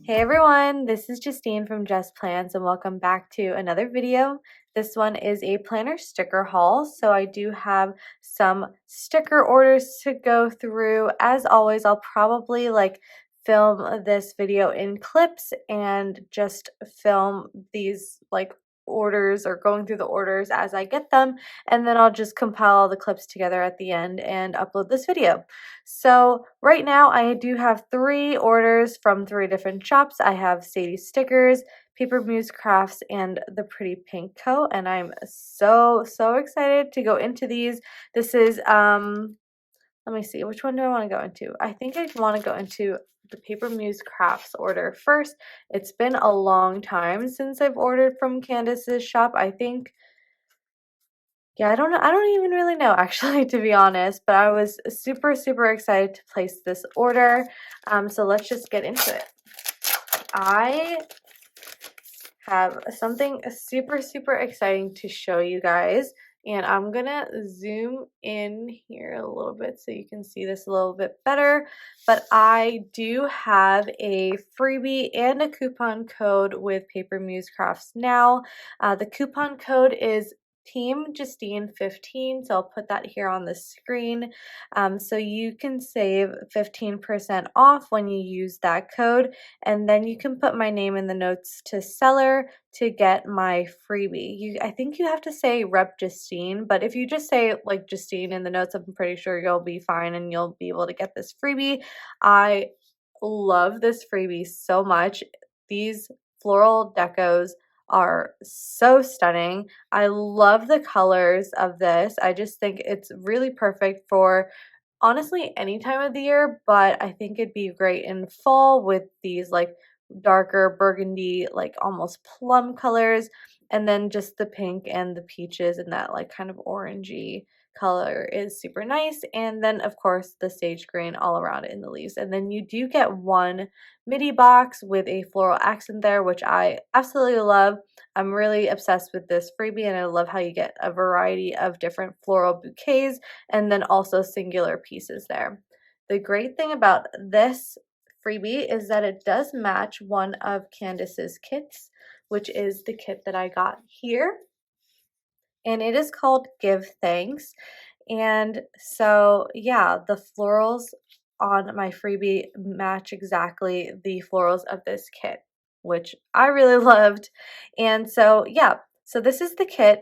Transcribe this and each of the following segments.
Hey everyone, this is Justine from JustPlans and welcome back to another video. This one is a planner sticker haul, so I do have some sticker orders to go through. As always, I'll probably film this video in clips and just film these orders or going through the orders as I get them, and then I'll just compile all the clips together at the end and upload this video. So right now I do have 3 orders from 3 different shops. I have Sadie Stickers, Paper Muse Crafts, and the Pretty Pinko, and I'm so excited to go into these. This is let me see, which one do I want to go into? I think I want to go into the Paper Muse Crafts order first. It's been a long time since I've ordered from Candace's shop. I think, yeah, I don't know. I don't even really know actually, to be honest, but I was super excited to place this order. So let's just get into it. I have something super exciting to show you guys. And I'm gonna zoom in here a little bit so you can see this a little bit better. But I do have a freebie and a coupon code with Paper Muse Crafts now. The coupon code is Team Justine 15, so I'll put that here on the screen. So you can save 15% off when you use that code, and then you can put my name in the notes to seller to get my freebie. I think you have to say Rep Justine, but if you just say like Justine in the notes, I'm pretty sure you'll be fine and you'll be able to get this freebie. I love this freebie so much. These floral decos are so stunning. I love the colors of this. I just think it's really perfect for honestly any time of the year, but I think it'd be great in fall with these like darker burgundy, like almost plum colors, and then just the pink and the peaches and that like kind of orangey color is super nice. And then of course the sage green all around in the leaves. And then you do get one midi box with a floral accent there, which I absolutely love. I'm really obsessed with this freebie, and I love how you get a variety of different floral bouquets and then also singular pieces there. The great thing about this freebie is that it does match one of Candace's kits, which is the kit that I got here. And it is called Give Thanks. And so, yeah, the florals on my freebie match exactly the florals of this kit, which I really loved. And so, yeah, so this is the kit.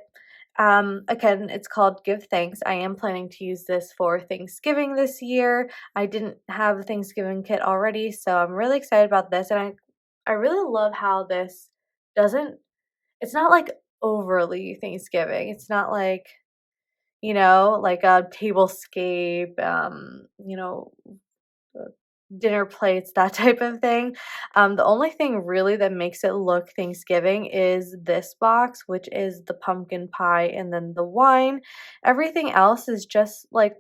Again, it's called Give Thanks. I am planning to use this for Thanksgiving this year. I didn't have a Thanksgiving kit already, so I'm really excited about this. And I really love how this doesn't, it's not like overly Thanksgiving. It's not like, like a tablescape, uh, dinner plates, that type of thing. The only thing really that makes it look Thanksgiving is this box, which is the pumpkin pie and then the wine. Everything else is just like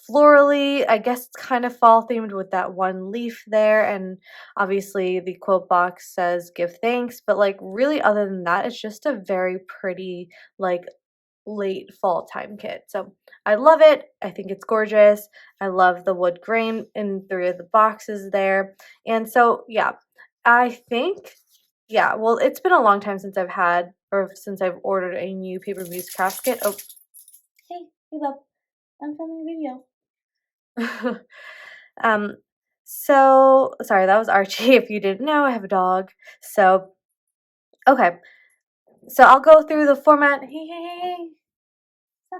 florally. I guess it's kind of fall themed with that one leaf there, and obviously the quote box says give thanks, but like really other than that, it's just a very pretty like late fall time kit. So I love it. I think it's gorgeous. I love the wood grain in 3 of the boxes there. And so, yeah, I think, yeah, well, it's been a long time since I've had or since I've ordered a new Paper Muse craft kit. Oh, hey, love, I'm filming a video. um, so sorry, that was Archie. If you didn't know, I have a dog. So, okay. So I'll go through the format. Hey.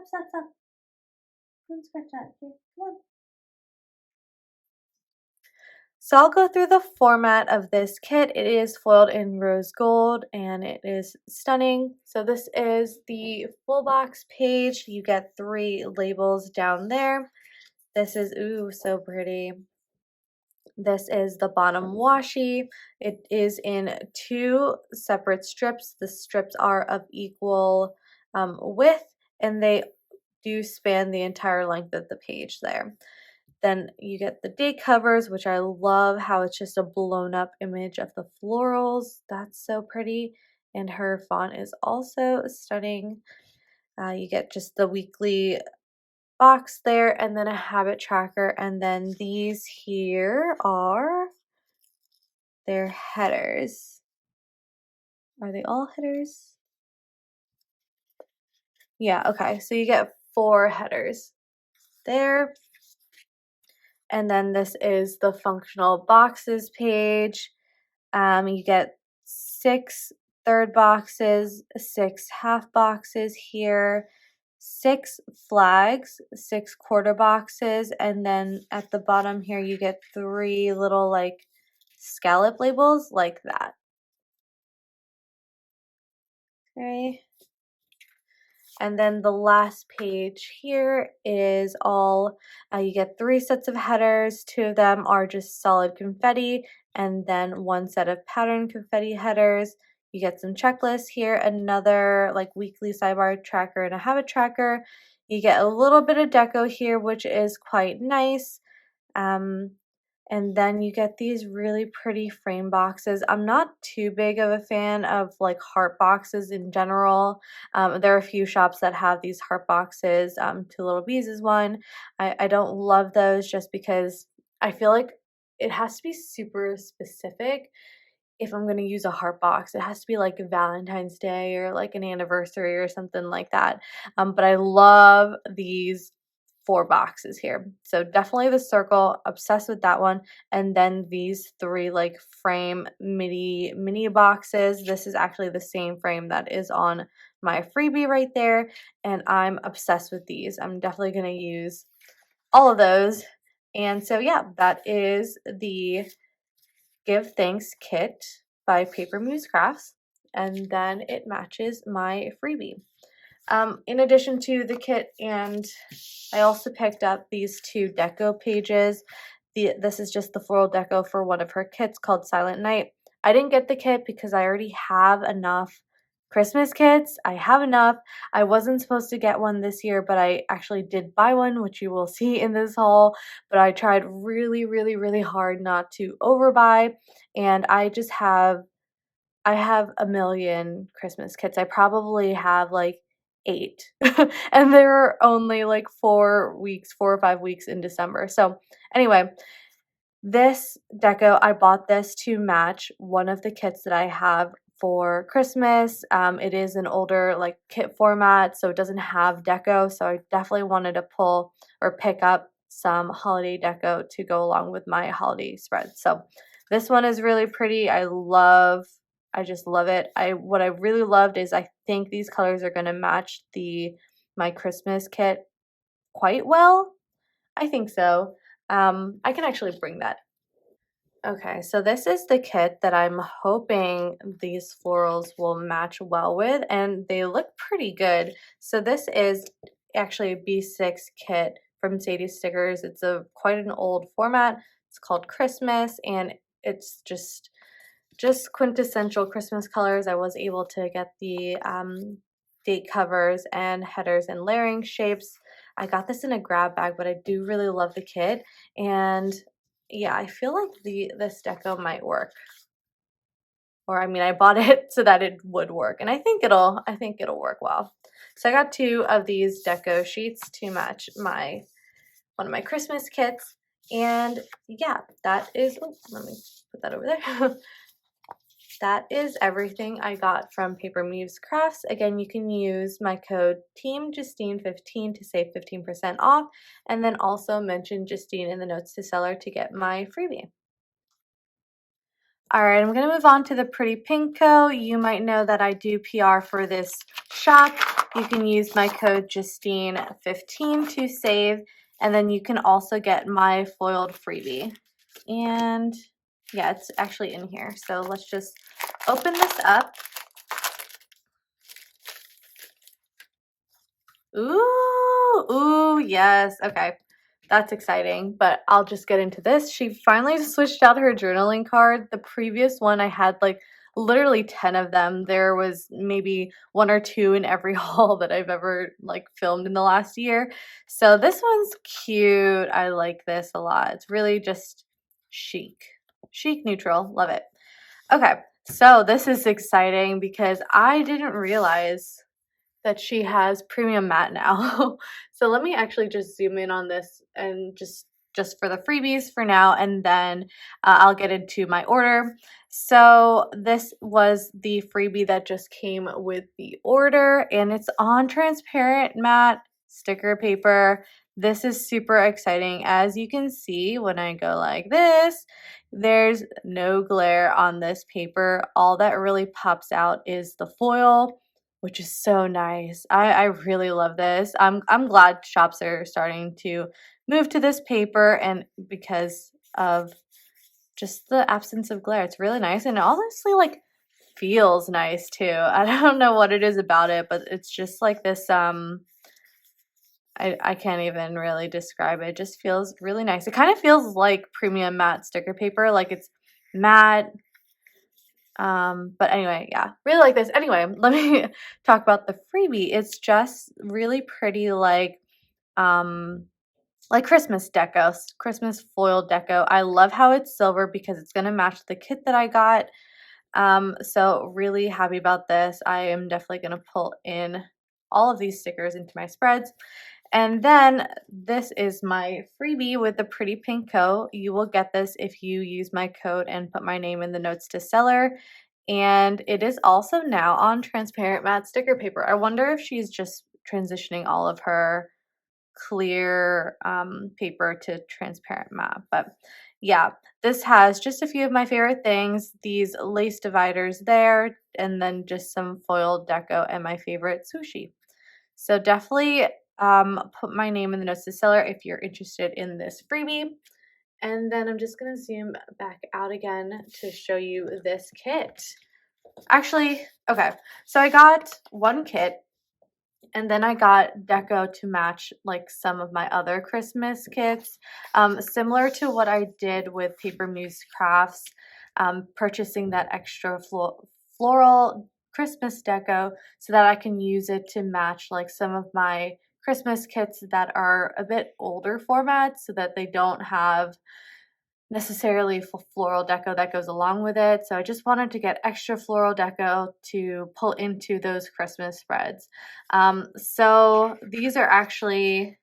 Stop. Don't scratch that. Here, come on. So I'll go through the format of this kit. It is foiled in rose gold and it is stunning. So this is the full box page. You get 3 labels down there. This is, ooh, so pretty. This is the bottom washi. It is in 2 separate strips. The strips are of equal width, and they do span the entire length of the page there. Then you get the date covers, which I love how it's just a blown up image of the florals. That's so pretty. And her font is also stunning. You get just the weekly box there and then a habit tracker. And then these here are their headers. Are they all headers? Yeah, okay. So you get 4 headers there. And then this is the functional boxes page. You get 6 third boxes, 6 half boxes here, 6 flags, 6 quarter boxes, and then at the bottom here you get 3 little like scallop labels like that. Okay. And then the last page here is all, you get 3 sets of headers. 2 of them are just solid confetti, and then 1 set of pattern confetti headers. You get some checklists here, another like weekly sidebar tracker and a habit tracker. You get a little bit of deco here, which is quite nice. And then you get these really pretty frame boxes. I'm not too big of a fan of like heart boxes in general. There are a few shops that have these heart boxes. Two Little Bees is one. I don't love those just because I feel like it has to be super specific. If I'm going to use a heart box, it has to be like a Valentine's Day or like an anniversary or something like that. But I love these 4 boxes here. So definitely the circle, obsessed with that one. And then these 3 like frame mini boxes. This is actually the same frame that is on my freebie right there. And I'm obsessed with these. I'm definitely going to use all of those. And so yeah, that is the Give Thanks kit by Paper Muse Crafts, and then it matches my freebie. In addition to the kit, and I also picked up these 2 deco pages. This is just the floral deco for one of her kits called Silent Night. I didn't get the kit because I already have enough Christmas kits. I have enough. I wasn't supposed to get one this year, but I actually did buy one, which you will see in this haul. But I tried really hard not to overbuy, and I have a million Christmas kits. I probably have like 8 and there are only like 4 or 5 weeks in December. So anyway, this deco, I bought this to match one of the kits that I have for Christmas. It is an older like kit format, so it doesn't have deco. So I definitely wanted to pull or pick up some holiday deco to go along with my holiday spread. So this one is really pretty. I just love it. What I really loved is I think these colors are going to match my Christmas kit quite well. I think so. I can actually bring that. Okay, so this is the kit that I'm hoping these florals will match well with, and they look pretty good. So this is actually a B6 kit from Sadie Stickers. It's quite an old format. It's called Christmas, and it's just quintessential Christmas colors. I was able to get the date covers and headers and layering shapes. I got this in a grab bag, but I do really love the kit, and yeah, I feel like this deco might work. Or I mean, I bought it so that it would work, and I think it'll work well. So I got 2 of these deco sheets to match one of my Christmas kits, and yeah, that is. Oh, let me put that over there. That is everything I got from Paper Muse Crafts. Again, you can use my code TEAMJustine15 to save 15% off, and then also mention Justine in the notes to seller to get my freebie. Alright, I'm going to move on to the pretty Pinko. You might know that I do PR for this shop. You can use my code Justine15 to save, and then you can also get my foiled freebie. And yeah, it's actually in here. So let's just open this up. Ooh, yes. Okay. That's exciting, but I'll just get into this. She finally switched out her journaling card. The previous one, I had like literally 10 of them. There was maybe 1 or 2 in every haul that I've ever like filmed in the last year. So this one's cute. I like this a lot. It's really just chic, neutral. Love it. Okay, so this is exciting because I didn't realize that she has premium matte now. So let me actually just zoom in on this and just just for the freebies for now, and then I'll get into my order. So this was the freebie that just came with the order, and it's on transparent matte sticker paper. This is super exciting. As you can see, when I go like this, there's no glare on this paper. All that really pops out is the foil, which is so nice. I really love this. I'm glad shops are starting to move to this paper, and because of just the absence of glare. It's really nice, and it honestly like feels nice too. I don't know what it is about it, but it's just like this I can't even really describe it. It just feels really nice. It kind of feels like premium matte sticker paper, like it's matte. But anyway, yeah, really like this. Anyway, let me talk about the freebie. It's just really pretty, like Christmas decos, Christmas foil deco. I love how it's silver because it's gonna match the kit that I got. So really happy about this. I am definitely gonna pull in all of these stickers into my spreads. And then this is my freebie with the pretty Pinko. You will get this if you use my code and put my name in the notes to seller. And it is also now on transparent matte sticker paper. I wonder if she's just transitioning all of her clear paper to transparent matte. But yeah, this has just a few of my favorite things. These lace dividers there, and then just some foil deco and my favorite sushi. So definitely put my name in the notes to seller if you're interested in this freebie. And then I'm just going to zoom back out again to show you this kit. Actually, okay, so I got one kit, and then I got Deco to match like some of my other Christmas kits, similar to what I did with Paper Muse Crafts, purchasing that extra floral Christmas deco so that I can use it to match like some of my Christmas kits that are a bit older formats, so that they don't have necessarily floral deco that goes along with it. So I just wanted to get extra floral deco to pull into those Christmas spreads. So these are actually,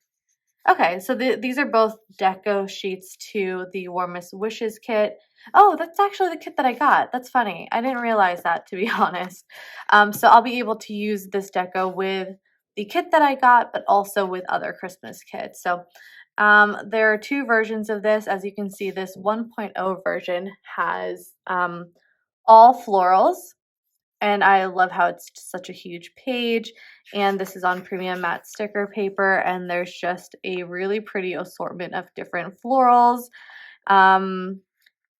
okay, so these are both deco sheets to the Warmest Wishes kit. Oh, that's actually the kit that I got. That's funny. I didn't realize that, to be honest. So I'll be able to use this deco with the kit that I got, but also with other Christmas kits. So there are two versions of this. As you can see, this 1.0 version has all florals, and I love how it's such a huge page. And this is on premium matte sticker paper, and there's just a really pretty assortment of different florals.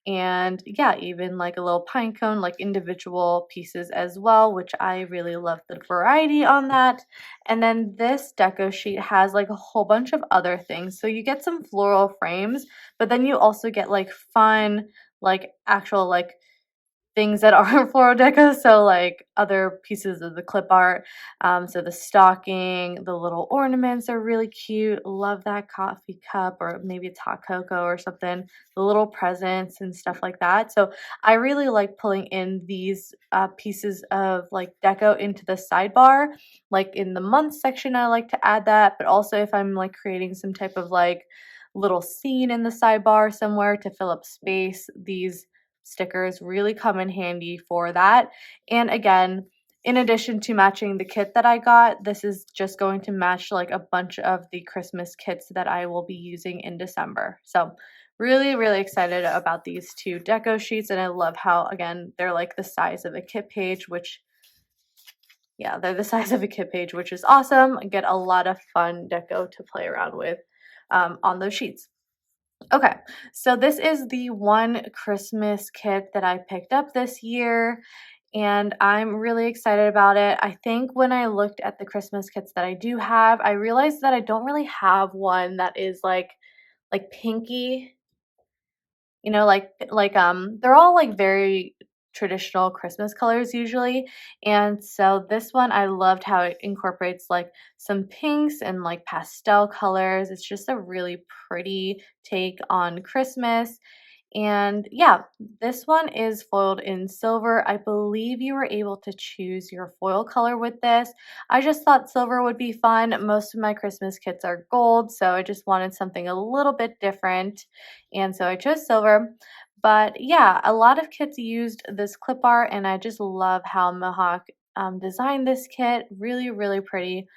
And yeah, even like a little pine cone, like individual pieces as well, which I really love the variety on that. And then this deco sheet has like a whole bunch of other things. So you get some floral frames, but then you also get like fun, like actual like things that aren't floral deco, so like other pieces of the clip art. So the stocking, the little ornaments are really cute. Love that coffee cup, or maybe it's hot cocoa or something. The little presents and stuff like that. So I really like pulling in these pieces of like deco into the sidebar. Like in the month section, I like to add that, but also if I'm like creating some type of like little scene in the sidebar somewhere to fill up space, these stickers really come in handy for that. And again, in addition to matching the kit that I got, this is just going to match like a bunch of the Christmas kits that I will be using in December. So really, really excited about these two deco sheets, and I love how, again, they're like the size of a kit page, which, yeah, they're the size of a kit page, which is awesome. I get a lot of fun deco to play around with on those sheets. Okay, so this is the one Christmas kit that I picked up this year, and I'm really excited about it. I think when I looked at the Christmas kits that I do have, I realized that I don't really have one that is like pinky, you know, they're all like very traditional Christmas colors usually. And so this one, I loved how it incorporates like some pinks and like pastel colors. It's just a really pretty take on Christmas. And yeah, this one is foiled in silver. I believe you were able to choose your foil color with this. I just thought silver would be fun. Most of my Christmas kits are gold, so I just wanted something a little bit different. And so I chose silver. But yeah, a lot of kits used this clip art, and I just love how Mohawk designed this kit. Really, really pretty.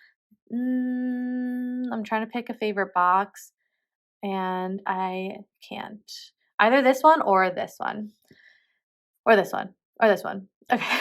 I'm trying to pick a favorite box, and I can't. Either this one or this one. Or this one. Or this one. Okay.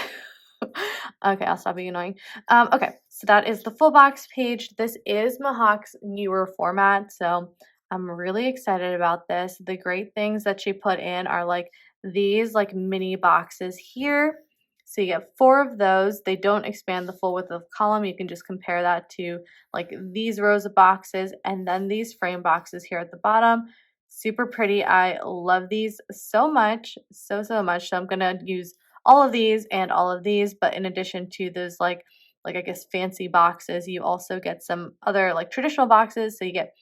Okay, I'll stop being annoying. Okay, so that is the full box page. This is Mohawk's newer format, so I'm really excited about this. The great things that she put in are like these like mini boxes here. So you get 4 of those. They don't expand the full width of column. You can just compare that to like these rows of boxes and then these frame boxes here at the bottom. Super pretty. I love these so much, so much. So I'm gonna use all of these and all of these, but in addition to those like I guess fancy boxes, you also get some other like traditional boxes. So you get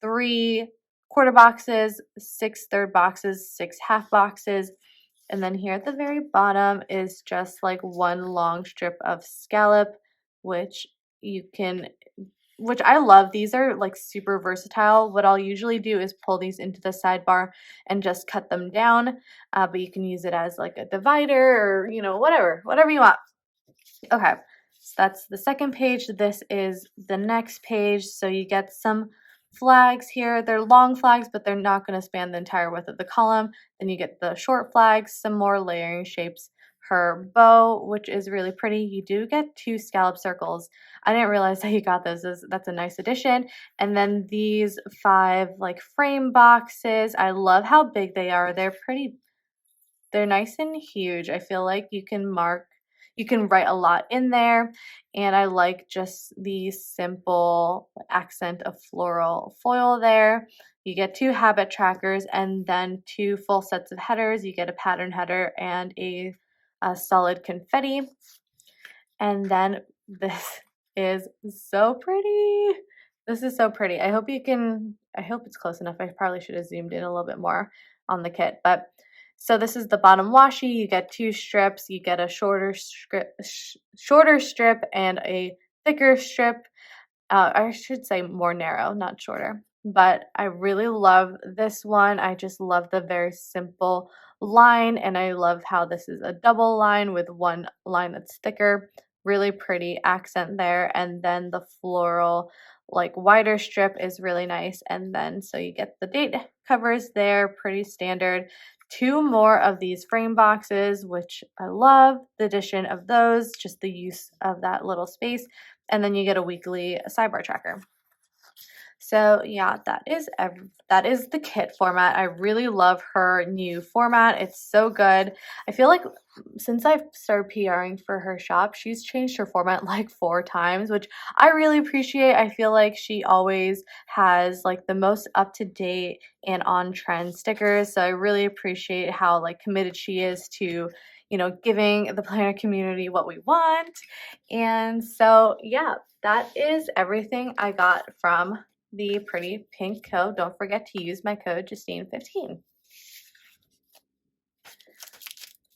3 quarter boxes, 6 third boxes, 6 half boxes, and then here at the very bottom is just like one long strip of scallop, which you can which I love. These are like super versatile. What I'll usually do is pull these into the sidebar and just cut them down, but you can use it as like a divider or, you know, whatever you want. Okay, so that's the second page. This is the next page. So you get some flags here. They're long flags, but they're not going to span the entire width of the column. Then you get the short flags, some more layering shapes. Her bow, which is really pretty. You do get 2 scallop circles. I didn't realize that you got those. That's a nice addition. And then these 5 like frame boxes. I love how big they are. They're nice and huge. I feel like you can write a lot in there, and I like just the simple accent of floral foil there. You get 2 habit trackers and then 2 full sets of headers. You get a pattern header and a solid confetti. And then this is so pretty. This is so pretty. I hope it's close enough. I probably should have zoomed in a little bit more on the kit, but so this is the bottom washi. You get 2 strips. You get a shorter strip and a thicker strip. I should say more narrow, not shorter. But I really love this one. I just love the very simple line, and I love how this is a double line with one line that's thicker. Really pretty accent there, and then the floral like wider strip is really nice. And then so you get the date covers there, pretty standard. 2 more of these frame boxes, which I love the addition of those, just the use of that little space. And then you get a weekly sidebar tracker. So yeah, that is the kit format. I really love her new format. It's so good. I feel like since I've started PRing for her shop, she's changed her format like 4 times, which I really appreciate. I feel like she always has like the most up-to-date and on-trend stickers. So I really appreciate how like committed she is to, you know, giving the planner community what we want. And so yeah, that is everything I got from the pretty Pinko. Don't forget to use my code Justine15.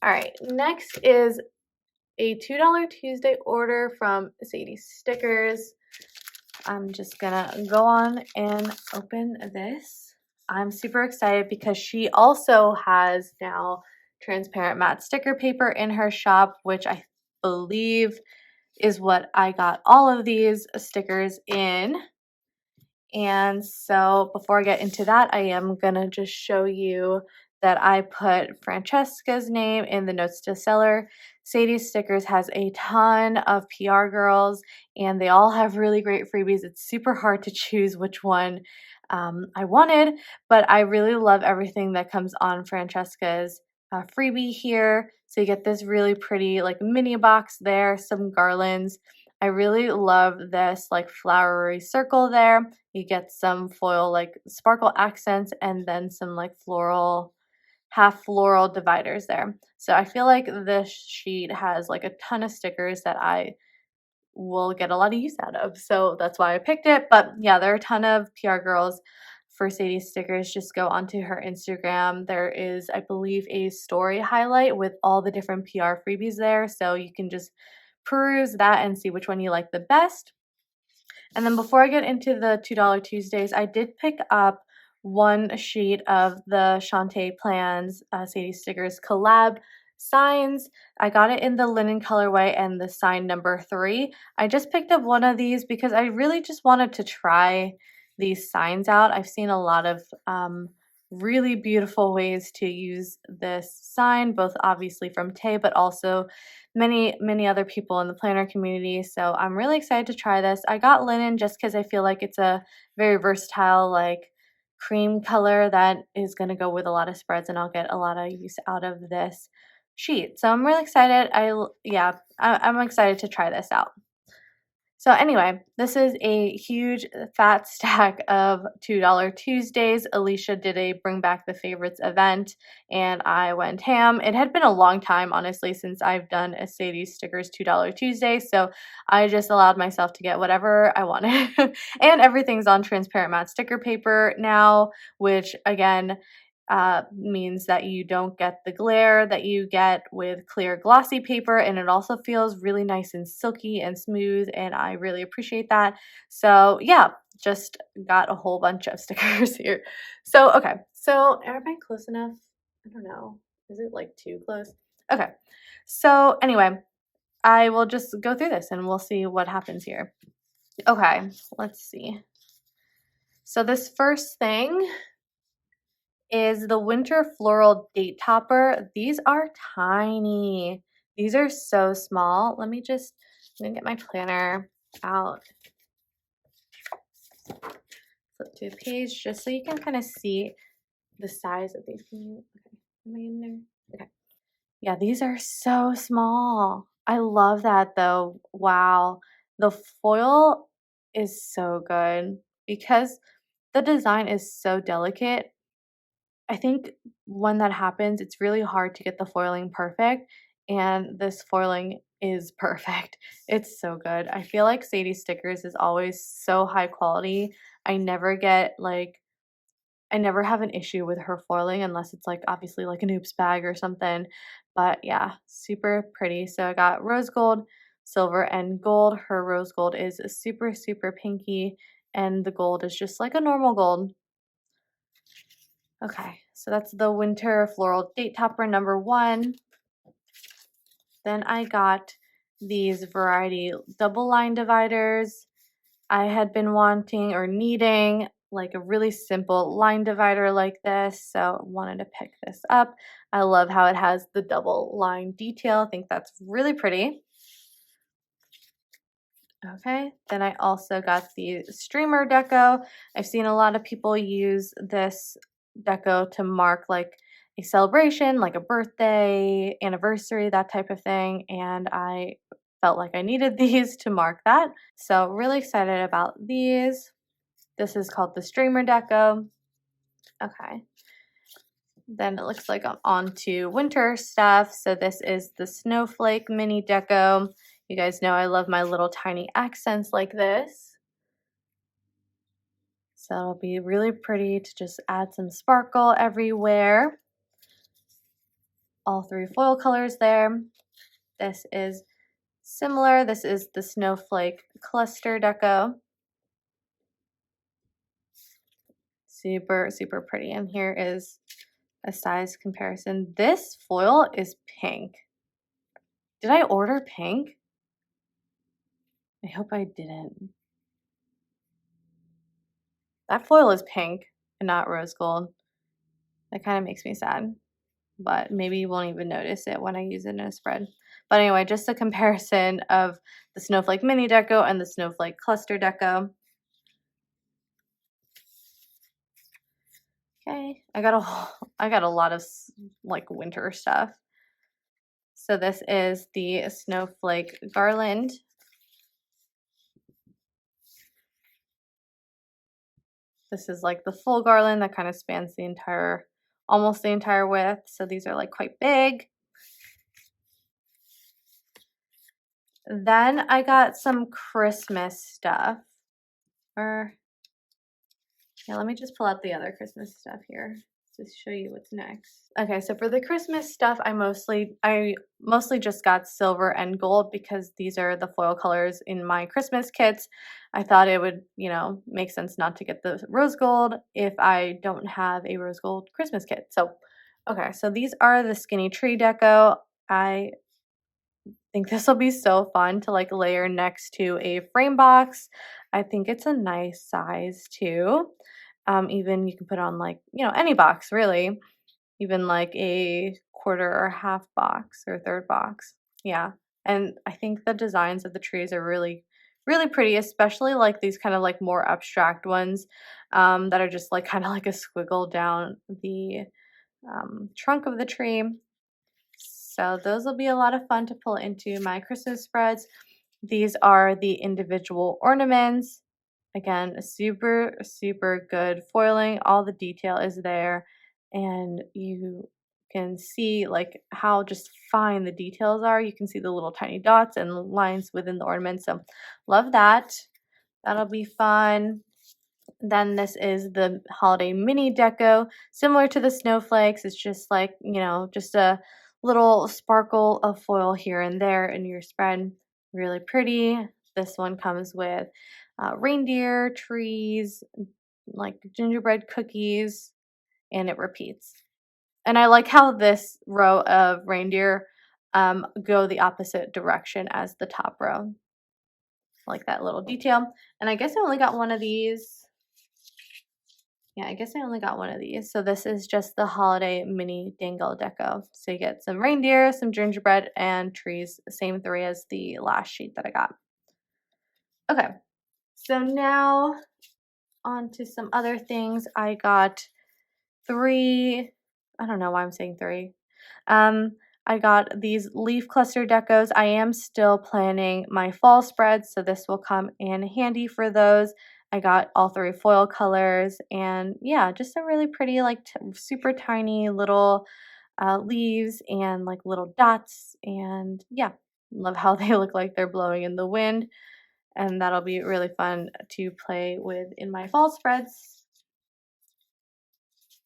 All right, next is a $2 Tuesday order from Sadie Stickers. I'm just gonna go on and open this. I'm super excited because she also has now transparent matte sticker paper in her shop, which I believe is what I got all of these stickers in. And so before I get into that, I am going to just show you that I put Francesca's name in the notes to seller. Sadie Stickers has a ton of PR girls, and they all have really great freebies. It's super hard to choose which one I wanted, but I really love everything that comes on Francesca's freebie here. So you get this really pretty like mini box there, some garlands. I really love this like flowery circle there. You get some foil like sparkle accents and then some like floral, half floral dividers there. So I feel like this sheet has like a ton of stickers that I will get a lot of use out of. So that's why I picked it. But yeah, there are a ton of PR girls for Sadie Stickers, just go onto her Instagram. There is, I believe, a story highlight with all the different PR freebies there. So you can just peruse that and see which one you like the best. And then before I get into the $2 Tuesdays, I did pick up one sheet of the JustPlans Sadie Stickers collab signs. I got it in the linen colorway and the sign number 3. I just picked up one of these because I really just wanted to try these signs out. I've seen a lot of really beautiful ways to use this sign, both obviously from Tay, but also many other people in the planner community. So I'm really excited to try this. I got linen just because I feel like it's a very versatile, like, cream color that is going to go with a lot of spreads, and I'll get a lot of use out of this sheet. So I'm really excited. I'm excited to try this out. So anyway, this is a huge fat stack of $2 Tuesdays. Alicia did a Bring Back the Favorites event, and I went ham. It had been a long time, honestly, since I've done a Sadie Stickers $2 Tuesday, so I just allowed myself to get whatever I wanted. And everything's on transparent matte sticker paper now, which again, means that you don't get the glare that you get with clear glossy paper, and it also feels really nice and silky and smooth, and I really appreciate that. So yeah, just got a whole bunch of stickers here. So okay, so am I close enough? I don't know. Is it like too close? Okay, so anyway, I will just go through this and we'll see what happens here. Okay, let's see. So this first thing is the Winter Floral Date Topper. These are tiny. These are so small. I'm gonna get my planner out. Flip to a page just so you can kind of see the size of these. Okay, am I in there? Okay. Yeah, these are so small. I love that though. Wow. The foil is so good because the design is so delicate. I think when that happens, it's really hard to get the foiling perfect, and this foiling is perfect. It's so good. I feel like Sadie Stickers is always so high quality. I never have an issue with her foiling unless it's like obviously like an oops bag or something. But yeah, super pretty. So I got rose gold, silver, and gold. Her rose gold is super, super pinky, and the gold is just like a normal gold. Okay, so that's the Winter Floral Date Topper number 1. Then I got these variety double line dividers. I had been wanting or needing like a really simple line divider like this, so wanted to pick this up. I love how it has the double line detail. I think that's really pretty. Okay, then I also got the streamer deco. I've seen a lot of people use this deco to mark like a celebration, like a birthday, anniversary, that type of thing, and I felt like I needed these to mark that. So really excited about these. This is called the streamer deco. Okay. Then it looks like I'm on to winter stuff. So this is the snowflake mini deco. You guys know I love my little tiny accents like this. So it'll be really pretty to just add some sparkle everywhere. All 3 foil colors there. This is similar. This is the snowflake cluster deco. Super, super pretty. And here is a size comparison. This foil is pink. Did I order pink? I hope I didn't. That foil is pink and not rose gold. That kind of makes me sad, but maybe you won't even notice it when I use it in a spread. But anyway, just a comparison of the Snowflake Mini Deco and the Snowflake Cluster Deco. Okay, I got a lot of like winter stuff. So this is the Snowflake Garland. This is like the full garland that kind of spans the entire, almost the entire width. So these are like quite big. Then I got some Christmas stuff. Or Yeah, let me just pull out the other Christmas stuff here to show you what's next. Okay, so for the Christmas stuff, I mostly just got silver and gold because these are the foil colors in my Christmas kits. I thought it would, make sense not to get the rose gold if I don't have a rose gold Christmas kit. So, okay, so these are the skinny tree deco. I think this will be so fun to like layer next to a frame box. I think it's a nice size too. Even you can put on like, any box really, even like a quarter or half box or third box. Yeah. And I think the designs of the trees are really, really pretty, especially like these kind of like more abstract ones that are just like kind of like a squiggle down the trunk of the tree. So those will be a lot of fun to pull into my Christmas spreads. These are the individual ornaments. Again, super, super good foiling. All the detail is there, and you can see like how just fine the details are. You can see the little tiny dots and lines within the ornament. So love that. That'll be fun. Then this is the holiday mini deco, similar to the snowflakes. It's just like, just a little sparkle of foil here and there in your spread. Really pretty. This one comes with reindeer, trees, like gingerbread cookies, and it repeats. And I like how this row of reindeer go the opposite direction as the top row. I like that little detail. And I guess I only got one of these. Yeah, I guess I only got one of these. So this is just the holiday mini dangle deco. So you get some reindeer, some gingerbread, and trees. Same three as the last sheet that I got. Okay, so now on to some other things. I got three, I don't know why I'm saying three. I got these leaf cluster decos. I am still planning my fall spreads, so this will come in handy for those. I got all three foil colors, and yeah, just a really pretty, like super tiny little leaves and like little dots, and yeah, love how they look like they're blowing in the wind, and that'll be really fun to play with in my fall spreads.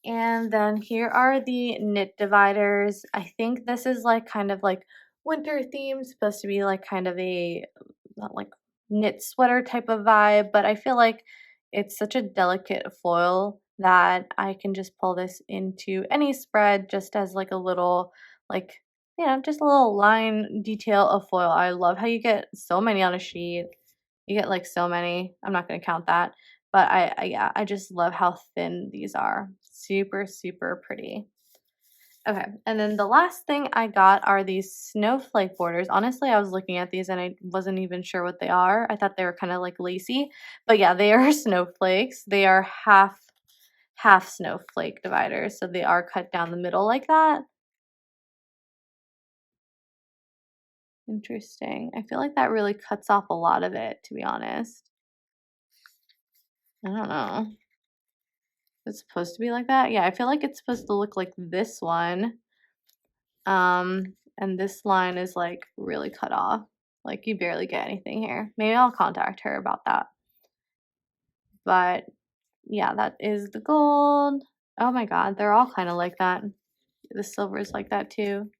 And then here are the knit dividers. I think this is like kind of like winter theme, supposed to be like kind of a not like knit sweater type of vibe, but I feel like it's such a delicate foil that I can just pull this into any spread just as like a little like just a little line detail of foil. I love how you get so many on a sheet. You get like so many. I'm not going to count that. But I just love how thin these are. Super, super pretty. Okay, and then the last thing I got are these snowflake borders. Honestly, I was looking at these and I wasn't even sure what they are. I thought they were kind of like lacy. But yeah, they are snowflakes. They are half snowflake dividers. So they are cut down the middle like that. Interesting. I feel like that really cuts off a lot of it, to be honest. I don't know. It's supposed to be like that? Yeah, I feel like it's supposed to look like this one. And this line is like really cut off. Like you barely get anything here. Maybe I'll contact her about that. But yeah, that is the gold. Oh my god, they're all kind of like that. The silver is like that too.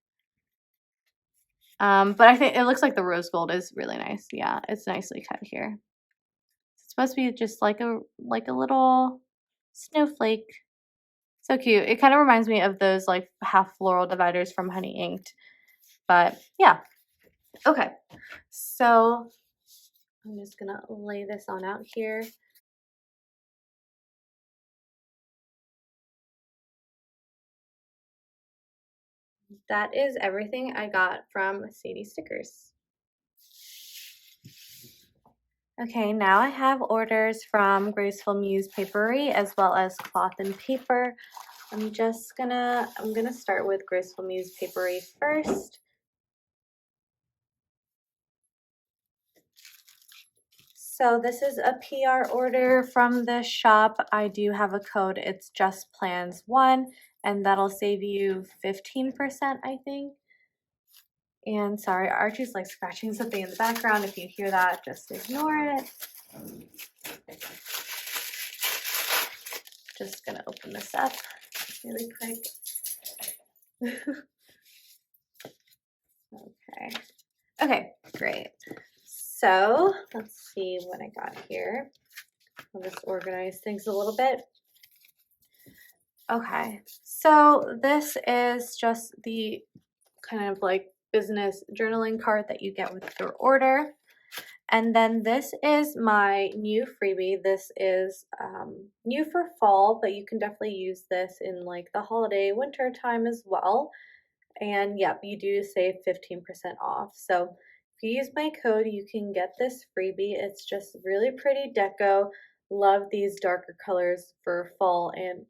But I think it looks like the rose gold is really nice. Yeah, it's nicely cut here. It's supposed to be just like a little snowflake. So cute. It kind of reminds me of those like half floral dividers from Honey Inked. But yeah. Okay. So I'm just going to lay this on out here. That is everything I got from Sadie Stickers. Okay, now I have orders from Graceful Muse Paperie as well as Cloth and Paper. I'm gonna start with Graceful Muse Paperie first. So this is a PR order from the shop. I do have a code. It's JustPlans1, and that'll save you 15%, I think. And sorry, Archie's like scratching something in the background. If you hear that, just ignore it. Just gonna open this up really quick. Okay. Okay, great. So let's see what I got here. I'll just organize things a little bit. Okay, so this is just the kind of like business journaling card that you get with your order. And then this is my new freebie. This is new for fall, but you can definitely use this in like the holiday winter time as well. And yep, you do save 15% off. So if you use my code, you can get this freebie. It's just really pretty deco. Love these darker colors for fall and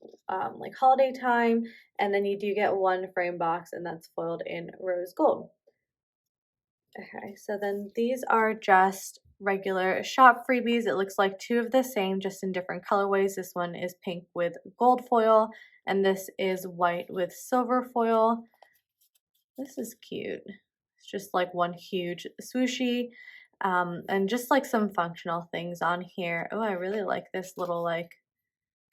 like holiday time. And then you do get one frame box, and that's foiled in rose gold. Okay, so then these are just regular shop freebies. It looks like two of the same, just in different colorways. This one is pink with gold foil, and this is white with silver foil. This is cute. It's just like one huge swooshy, and just like some functional things on here. Oh, I really like this little like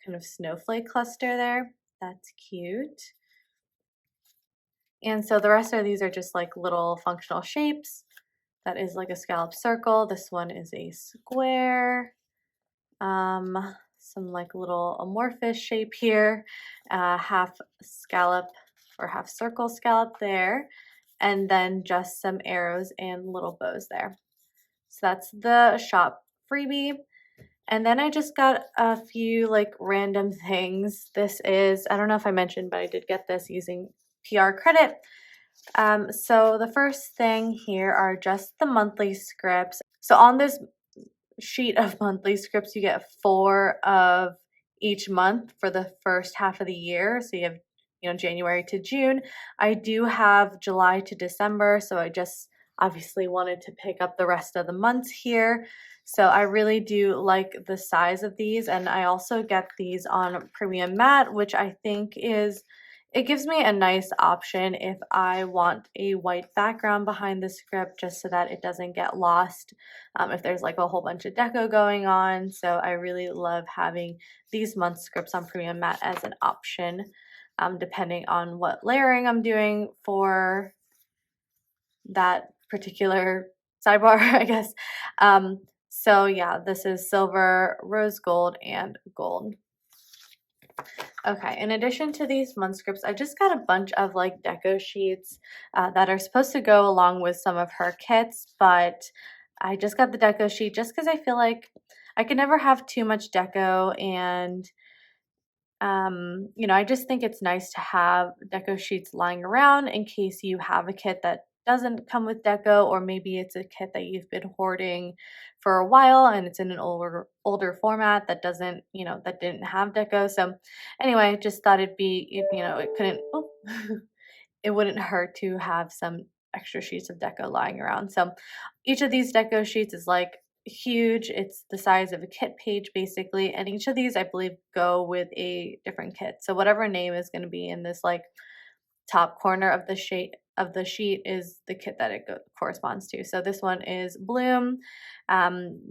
kind of snowflake cluster there. That's cute. And so the rest of these are just like little functional shapes. That is like a scallop circle. This one is a square. Some like little amorphous shape here. Half scallop or half circle scallop there. And then just some arrows and little bows there. So that's the shop freebie. And then I just got a few like random things. This is, I don't know if I mentioned, but I did get this using PR credit. So the first thing here are just the monthly scripts. So on this sheet of monthly scripts, you get 4 of each month for the first half of the year. So you have, January to June. I do have July to December, so I just obviously wanted to pick up the rest of the months here. So I really do like the size of these, and I also get these on premium matte, which I think it gives me a nice option if I want a white background behind the script, just so that it doesn't get lost if there's like a whole bunch of deco going on. So I really love having these month scripts on premium matte as an option, depending on what layering I'm doing for that particular sidebar, I guess. So yeah, this is silver, rose gold, and gold. Okay, in addition to these month scripts, I just got a bunch of like deco sheets that are supposed to go along with some of her kits, but I just got the deco sheet just because I feel like I can never have too much deco, and I just think it's nice to have deco sheets lying around in case you have a kit that doesn't come with deco, or maybe it's a kit that you've been hoarding for a while and it's in an older format that doesn't, that didn't have deco. So anyway, just thought it'd be, it couldn't, it wouldn't hurt to have some extra sheets of deco lying around. So each of these deco sheets is like huge. It's the size of a kit page basically, and each of these I believe go with a different kit. So whatever name is going to be in this like top corner of the sheet is the kit that it corresponds to. So this one is Bloom,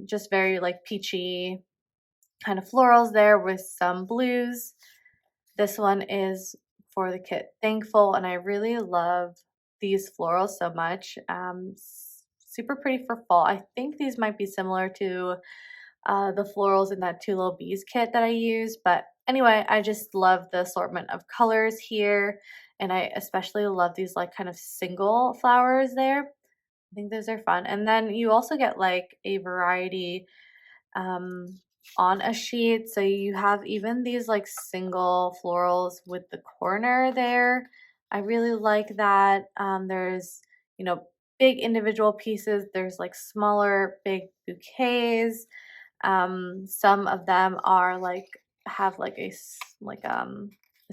just very like peachy kind of florals there with some blues. This one is for the kit Thankful, and I really love these florals so much. Super pretty for fall. I think these might be similar to the florals in that Two Little Bees kit that I use, but anyway, I just love the assortment of colors here, and I especially love these like kind of single flowers there. I think those are fun. And then you also get like a variety on a sheet, so you have even these like single florals with the corner there. I really like that. There's big individual pieces, there's like smaller big bouquets. Some of them are like have like a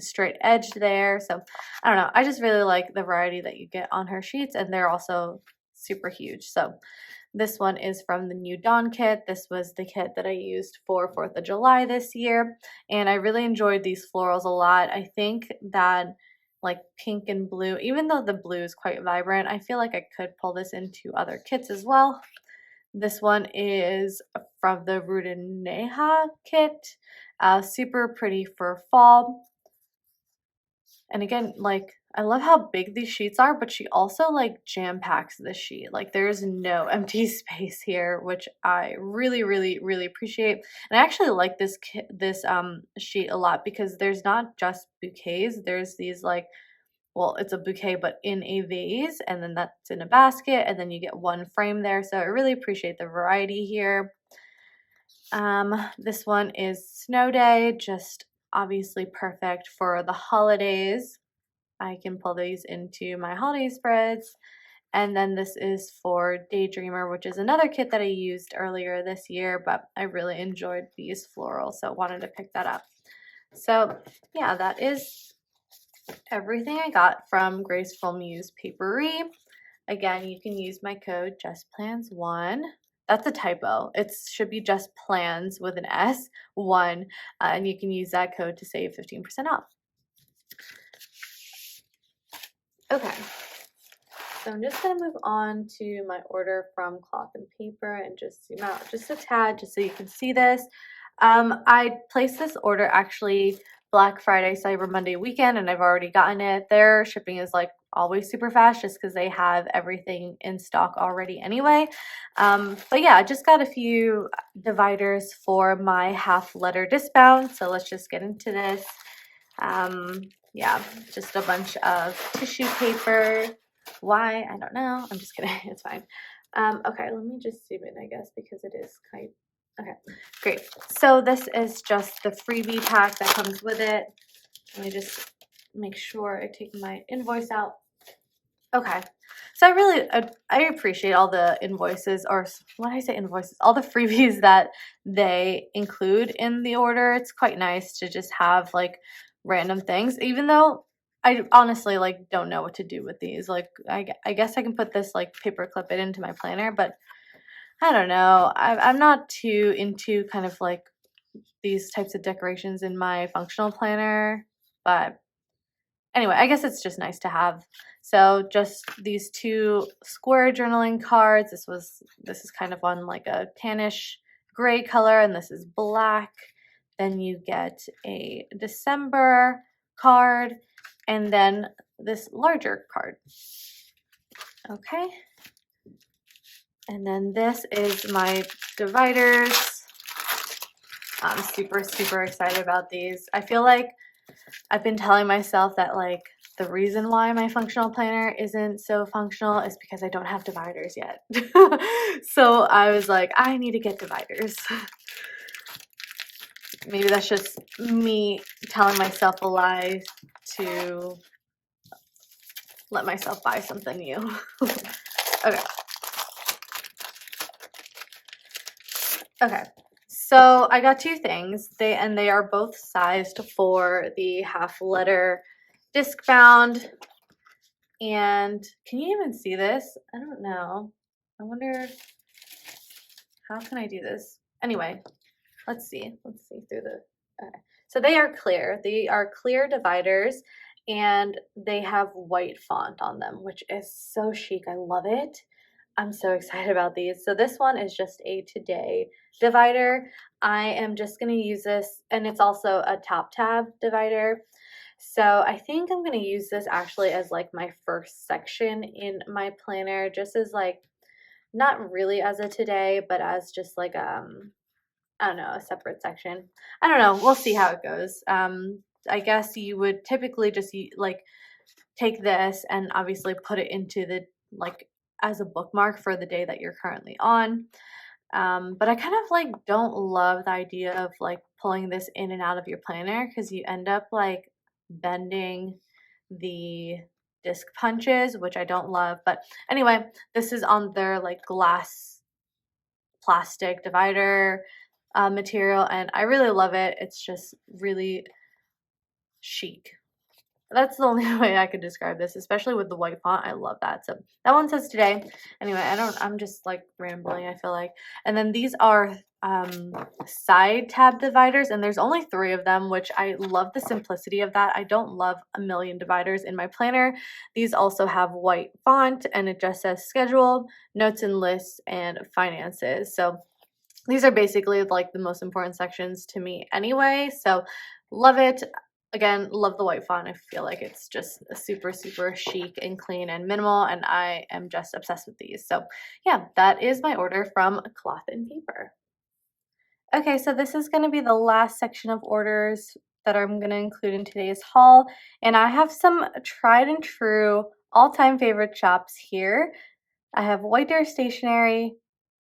straight edge there. So I don't know, I just really like the variety that you get on her sheets, and they're also super huge. So this one is from the New Dawn kit. This was the kit that I used for 4th of July this year, and I really enjoyed these florals a lot. I think that like pink and blue, even though the blue is quite vibrant, I feel like I could pull this into other kits as well. This one is from the Rudeneha kit. Super pretty for fall. And again, like, I love how big these sheets are, but she also like jam packs the sheet. Like there is no empty space here, which I really, really, really appreciate. And I actually like this sheet a lot because there's not just bouquets. There's these like, well, it's a bouquet, but in a vase, and then that's in a basket, and then you get one frame there. So I really appreciate the variety here. This one is Snow Day, just obviously perfect for the holidays. I can pull these into my holiday spreads. And then this is for Daydreamer, which is another kit that I used earlier this year, but I really enjoyed these florals, so wanted to pick that up. So yeah, that is everything I got from Graceful Muse Paperie. Again, you can use my code JustPlans1. That's a typo. It should be JustPlans with an S, 1, and you can use that code to save 15% off. Okay, so I'm just going to move on to my order from Cloth and Paper and just zoom out just a tad just so you can see this. I placed this order actually Black Friday, Cyber Monday weekend, and I've already gotten it. Their shipping is like always super fast just because they have everything in stock already anyway. But yeah, I just got a few dividers for my half letter discount, so let's just get into this. Yeah, just a bunch of tissue paper. Why? I don't know. I'm just kidding. It's fine. Okay, let me just zoom in, I guess, because it is kind. Okay, great. So this is just the freebie pack that comes with it. Let me just make sure I take my invoice out. Okay, so I appreciate all the invoices, or when I say invoices, all the freebies that they include in the order. It's quite nice to just have like random things, even though I honestly like don't know what to do with these. Like I guess I can put this like paper clip it into my planner, but I don't know. I'm not too into kind of like these types of decorations in my functional planner, but anyway, I guess it's just nice to have. So just these two square journaling cards. This is kind of on like a tannish gray color, and this is black. Then you get a December card, and then this larger card. Okay. And then this is my dividers. I'm super, super excited about these. I feel like I've been telling myself that like the reason why my functional planner isn't so functional is because I don't have dividers yet. So I was like, I need to get dividers. Maybe that's just me telling myself a lie to let myself buy something new. Okay. Okay, so I got two things. They are both sized for the half letter disc bound. And can you even see this? I don't know. I wonder, how can I do this? Anyway, let's see through the, okay. So they are clear. They are clear dividers, and they have white font on them, which is so chic. I love it. I'm so excited about these. So this one is just a today divider. I am just going to use this, and it's also a top tab divider. So I think I'm going to use this actually as like my first section in my planner, just as like, not really as a today, but as just like, I don't know, a separate section. I don't know. We'll see how it goes. I guess you would typically just like take this and obviously put it into the like as a bookmark for the day that you're currently on. But I kind of like don't love the idea of like pulling this in and out of your planner, because you end up like bending the disc punches, which I don't love. But anyway, this is on their like glass plastic divider material, and I really love it. It's just really chic. That's the only way I could describe this, especially with the white font. I love that. So that one says today. Anyway, I'm just like rambling, I feel like. And then these are side tab dividers, and there's only 3 of them, which I love the simplicity of that. I don't love a million dividers in my planner. These also have white font, and it just says schedule, notes and lists, and finances. So These are basically like the most important sections to me anyway, so love it. Again, love the white font. I feel like it's just super, super chic and clean and minimal, and I am just obsessed with these. So yeah, that is my order from Cloth and Paper. Okay, so this is going to be the last section of orders that I'm going to include in today's haul, and I have some tried and true all-time favorite shops here. I have White Deer Stationery,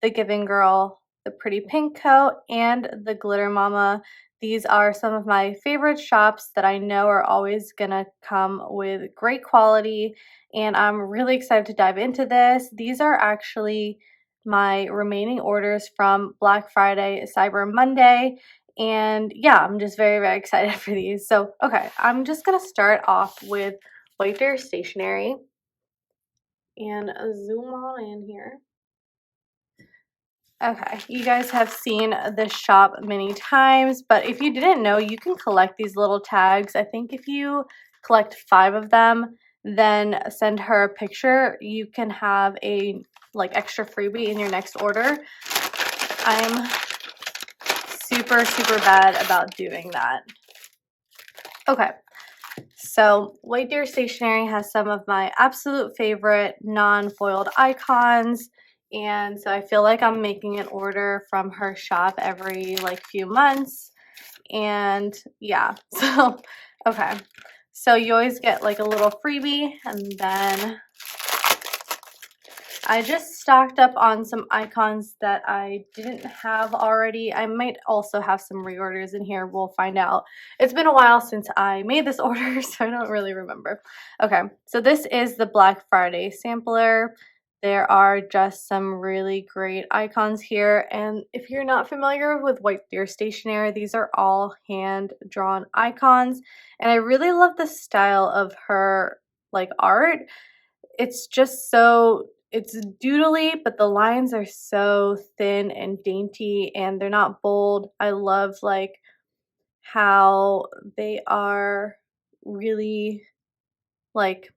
The Giving Girl, The Pretty Pinko, and The Glitter Momma. These are some of my favorite shops that I know are always gonna come with great quality, and I'm really excited to dive into this. These are actually my remaining orders from Black Friday, Cyber Monday, and yeah, I'm just very, very excited for these. So, okay, I'm just gonna start off with White Deer Stationery and zoom on in here. Okay, you guys have seen this shop many times, but if you didn't know, you can collect these little tags. I think if you collect 5 of them, then send her a picture, you can have a like extra freebie in your next order. I'm super, super bad about doing that. Okay, so White Deer Stationery has some of my absolute favorite non-foiled icons, and so I feel like I'm making an order from her shop every like few months, and yeah, so okay, so you always get like a little freebie, and then I just stocked up on some icons that I didn't have already. I might also have some reorders in here. We'll find out. It's been a while since I made this order, so I don't really remember. Okay, so this is the Black Friday sampler. There are just some really great icons here. And if you're not familiar with White Deer Stationery, these are all hand-drawn icons. And I really love the style of her like art. It's just so, it's doodly, but the lines are so thin and dainty, and they're not bold. I love like how they are really like,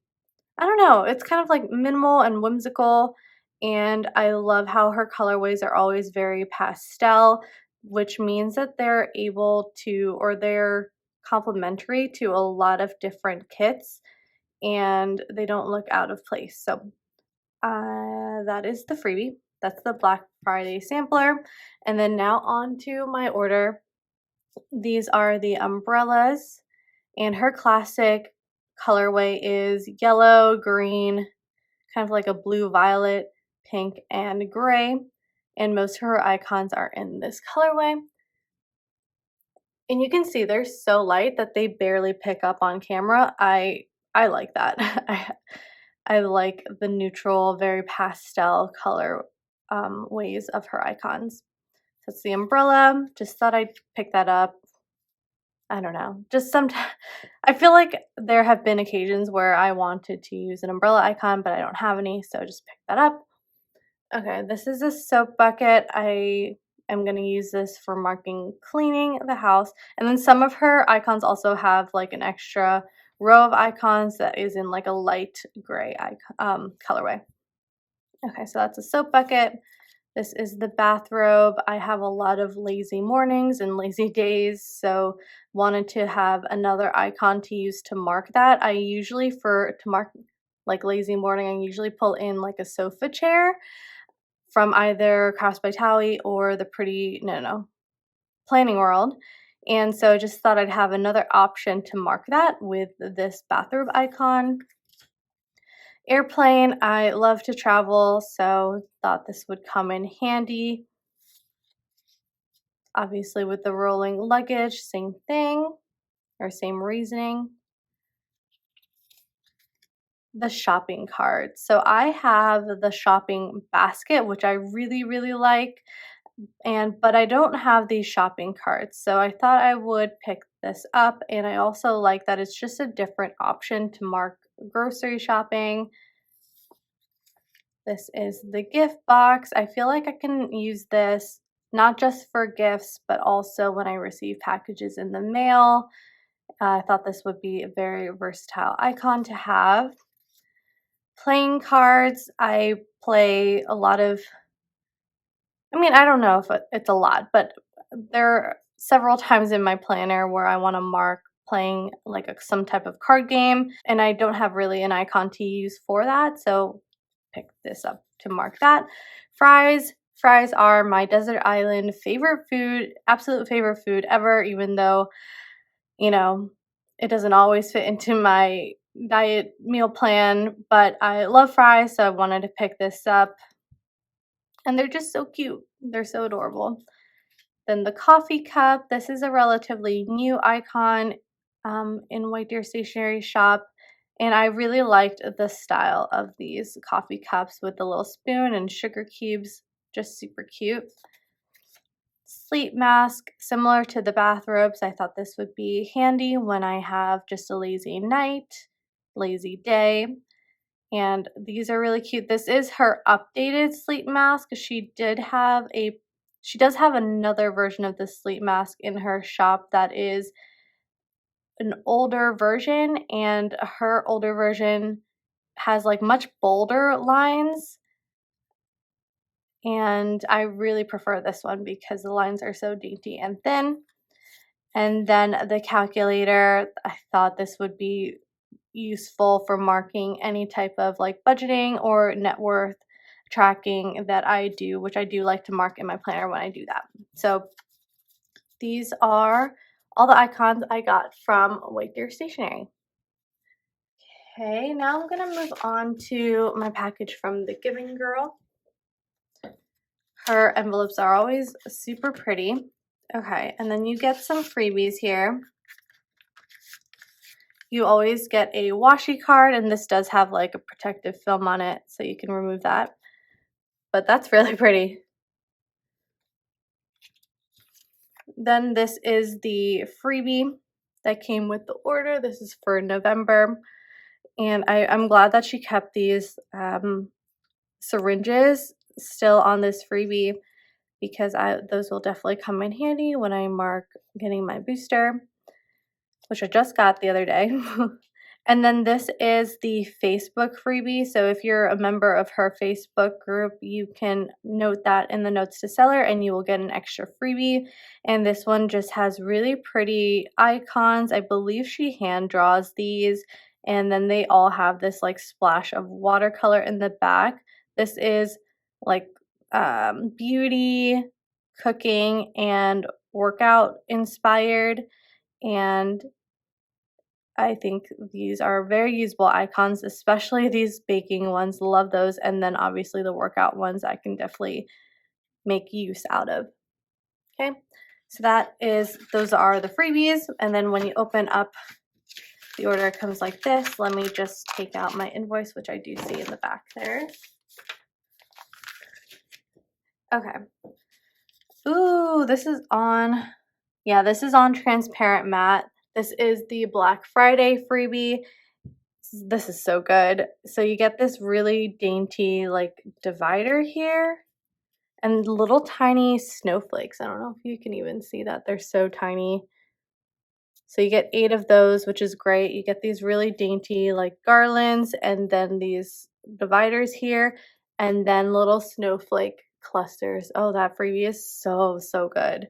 I don't know, it's kind of like minimal and whimsical, and I love how her colorways are always very pastel, which means that they're able to, or they're complementary to a lot of different kits, and they don't look out of place. So that is the freebie. That's the Black Friday sampler. And then now on to my order. These are the umbrellas, and her classic colorway is yellow, green, kind of like a blue, violet, pink, and gray. And most of her icons are in this colorway. And you can see they're so light that they barely pick up on camera. I like that. I like the neutral, very pastel color ways of her icons. That's the umbrella. Just thought I'd pick that up. I don't know. Just sometimes I feel like there have been occasions where I wanted to use an umbrella icon, but I don't have any, so I just picked that up. Okay, this is a soap bucket. I am going to use this for marking cleaning the house. And then some of her icons also have like an extra row of icons that is in like a light gray colorway. Okay, so that's a soap bucket. This is the bathrobe. I have a lot of lazy mornings and lazy days, so wanted to have another icon to use to mark that. I usually, to mark like lazy morning, I usually pull in like a sofa chair from either Crafts by Towie or the Planning World. And so I just thought I'd have another option to mark that with this bathrobe icon. Airplane, I love to travel, so thought this would come in handy. Obviously with the rolling luggage, same thing, or same reasoning. The shopping cart. So I have the shopping basket, which I really, really like, but I don't have these shopping carts. So I thought I would pick this up, and I also like that it's just a different option to mark grocery shopping. This is the gift box. I feel like I can use this not just for gifts, but also when I receive packages in the mail. I thought this would be a very versatile icon to have. Playing cards. I play a lot of, I mean, I don't know if it's a lot, but there are several times in my planner where I want to mark playing like some type of card game, and I don't have really an icon to use for that, so pick this up to mark that. Fries. Fries are my desert island favorite food, absolute favorite food ever, even though, you know, it doesn't always fit into my diet meal plan, but I love fries, so I wanted to pick this up. And they're just so cute. They're so adorable. Then the coffee cup. This is a relatively new icon in White Deer Stationery shop. And I really liked the style of these coffee cups with the little spoon and sugar cubes. Just super cute. Sleep mask, similar to the bathrobes. I thought this would be handy when I have just a lazy night, lazy day. And these are really cute. This is her updated sleep mask. She does have another version of the sleep mask in her shop that is an older version, and her older version has like much bolder lines. And I really prefer this one because the lines are so dainty and thin. And then the calculator, I thought this would be useful for marking any type of like budgeting or net worth tracking that I do, which I do like to mark in my planner when I do that. So these are all the icons I got from White Deer Stationery. Okay, now I'm gonna move on to my package from the Giving Girl. Her envelopes are always super pretty. Okay, and then you get some freebies here. You always get a washi card, and this does have like a protective film on it, so you can remove that. But that's really pretty. Then this is the freebie that came with the order. This is for November. And I'm glad that she kept these syringes still on this freebie, because those will definitely come in handy when I mark getting my booster, which I just got the other day. And then this is the Facebook freebie. So if you're a member of her Facebook group, you can note that in the notes to seller and you will get an extra freebie. And this one just has really pretty icons. I believe she hand draws these, and then they all have this like splash of watercolor in the back. This is like beauty, cooking, and workout inspired. And I think these are very usable icons, especially these baking ones. Love those. And then obviously the workout ones I can definitely make use out of. Okay, so those are the freebies. And then when you open up the order, it comes like this. Let me just take out my invoice, which I do see in the back there. Okay. Ooh, this is on transparent matte. This is the Black Friday freebie. This is so good. So you get this really dainty like divider here and little tiny snowflakes. I don't know if you can even see that. They're so tiny. So you get 8 of those, which is great. You get these really dainty like garlands, and then these dividers here, and then little snowflake clusters. Oh, that freebie is so, so good.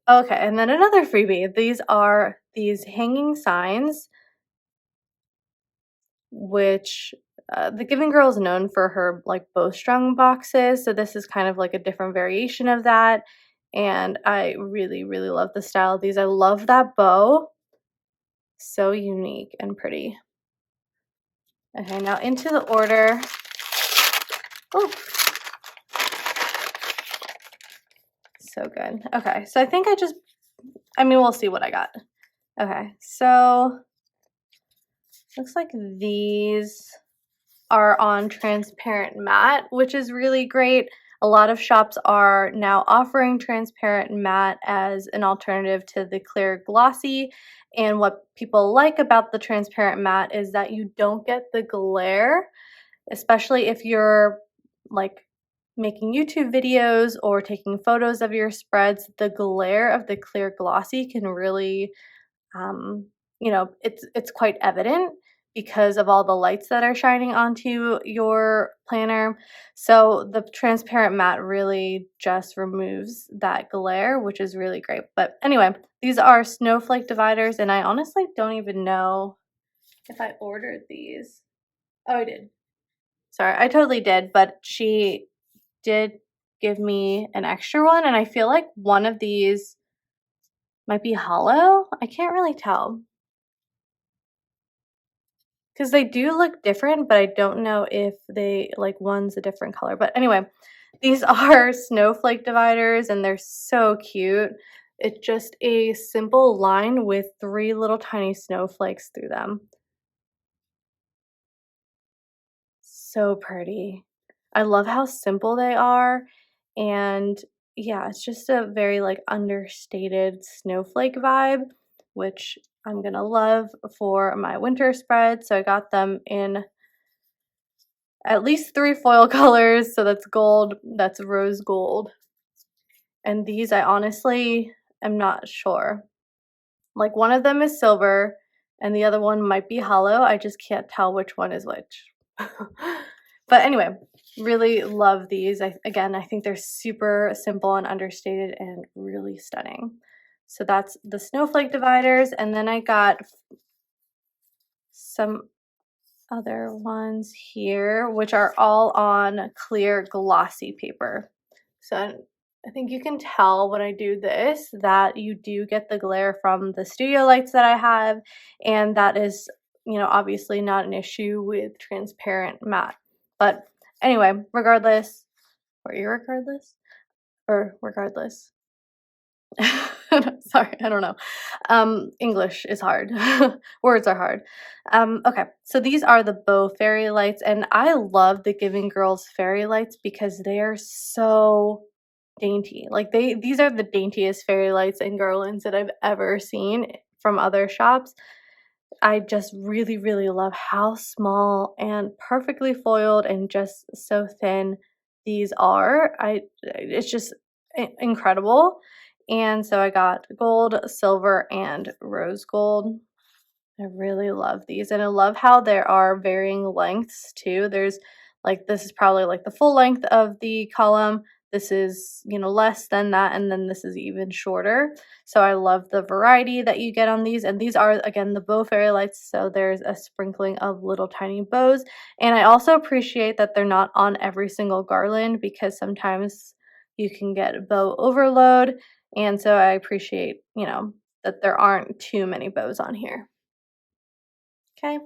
Okay, and then another freebie. These are these hanging signs, which the Giving Girl is known for her like bowstrung boxes. So this is kind of like a different variation of that. And I really, really love the style of these. I love that bow. So unique and pretty. Okay, now into the order. Oh, so good. Okay, so I think we'll see what I got. Okay, so looks like these are on transparent matte, which is really great. A lot of shops are now offering transparent matte as an alternative to the clear glossy. And what people like about the transparent matte is that you don't get the glare, especially if you're like making YouTube videos or taking photos of your spreads. The glare of the clear glossy can really, it's quite evident. because of all the lights that are shining onto your planner. So the transparent matte really just removes that glare, which is really great. But anyway, these are snowflake dividers, and I honestly don't even know if I ordered these. Oh, I did. Sorry, I totally did, but she did give me an extra one, and I feel like one of these might be hollow. I can't really tell because they do look different, but I don't know if they, like, one's a different color. But anyway, these are snowflake dividers, and they're so cute. It's just a simple line with 3 little tiny snowflakes through them. So pretty. I love how simple they are, and yeah, it's just a very, like, understated snowflake vibe, which I'm gonna love for my winter spread. So I got them in at least 3 foil colors, so that's gold, that's rose gold, and these I honestly am not sure. Like, one of them is silver, and the other one might be hollow, I just can't tell which one is which. But anyway, really love these. Again, I think they're super simple and understated and really stunning. So that's the snowflake dividers, and then I got some other ones here, which are all on clear glossy paper. So I think you can tell when I do this that you do get the glare from the studio lights that I have, and that is, you know, obviously not an issue with transparent matte. But anyway, regardless, or irregardless, or regardless. Sorry, I don't know. English is hard. Words are hard. Okay, so these are the bow fairy lights, and I love the Giving Girls fairy lights because they are so dainty. Like, these are the daintiest fairy lights and garlands that I've ever seen from other shops. I just really, really love how small and perfectly foiled and just so thin these are. It's just incredible. And so I got gold, silver, and rose gold. I really love these, and I love how there are varying lengths too. There's, like, this is probably like the full length of the column. This is, you know, less than that, and then this is even shorter. So I love the variety that you get on these, and these are, again, the bow fairy lights, so there's a sprinkling of little tiny bows. And I also appreciate that they're not on every single garland, because sometimes you can get bow overload, and so I appreciate, you know, that there aren't too many bows on here. Okay.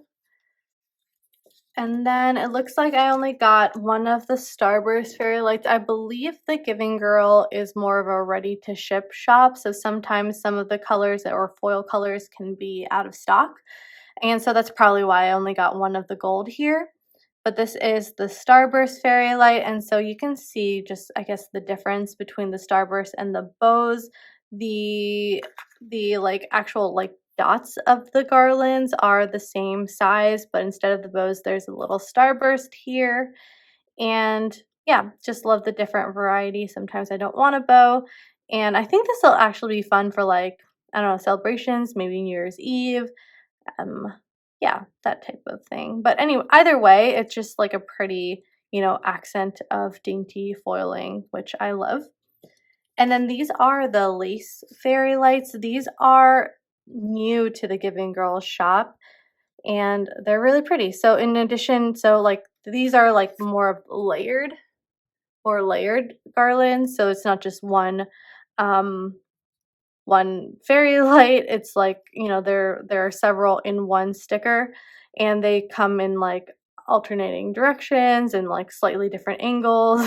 And then it looks like I only got one of the Starburst fairy lights. I believe the Giving Girl is more of a ready to ship shop, so sometimes some of the colors or foil colors can be out of stock. And so that's probably why I only got one of the gold here. But this is the Starburst fairy light, and so you can see just, I guess, the difference between the Starburst and the bows. The like actual like dots of the garlands are the same size, but instead of the bows, there's a little starburst here. And yeah, just love the different variety. Sometimes I don't want a bow, and I think this will actually be fun for, like, I don't know, celebrations, maybe New Year's Eve. Yeah, that type of thing. But anyway, either way, it's just like a pretty, you know, accent of dainty foiling, which I love. And then these are the lace fairy lights. These are new to the Giving Girls shop, and they're really pretty. So in addition, so like these are like more layered or layered garlands. So it's not just um one fairy light. It's like, you know, there are several in one sticker, and they come in like alternating directions and like slightly different angles.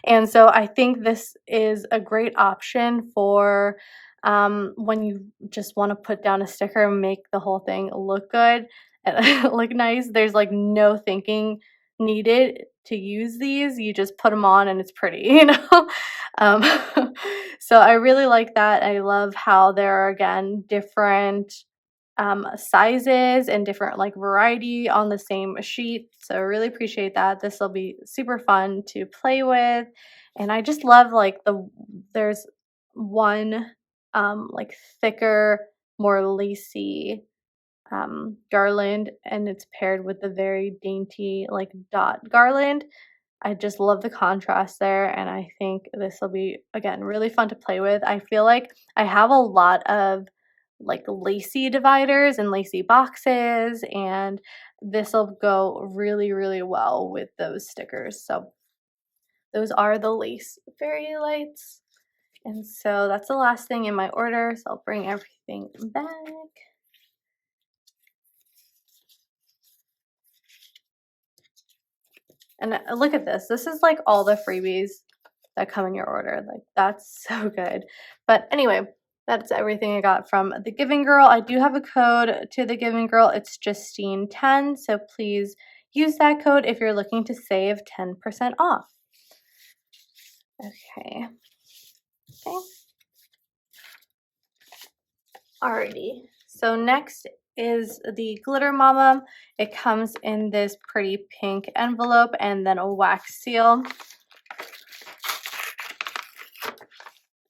And so I think this is a great option for when you just want to put down a sticker and make the whole thing look good and look nice. There's like no thinking needed to use these. You just put them on and it's pretty, you know. um, so I really like that. I love how there are, again, different sizes and different like variety on the same sheet. So I really appreciate that. This will be super fun to play with. And I just love like there's one like thicker, more lacy garland, and it's paired with the very dainty like dot garland. I just love the contrast there, and I think this will be, again, really fun to play with. I feel like I have a lot of like lacy dividers and lacy boxes, and this will go really, really well with those stickers. So those are the lace fairy lights. And so that's the last thing in my order, so I'll bring everything back. And look at this. This is like all the freebies that come in your order. Like, that's so good. But anyway, that's everything I got from the Giving Girl. I do have a code to the Giving Girl. It's Justine10. So please use that code if you're looking to save 10% off. Okay. Okay. Alrighty. So next is the Glitter Momma. It comes in this pretty pink envelope and then a wax seal.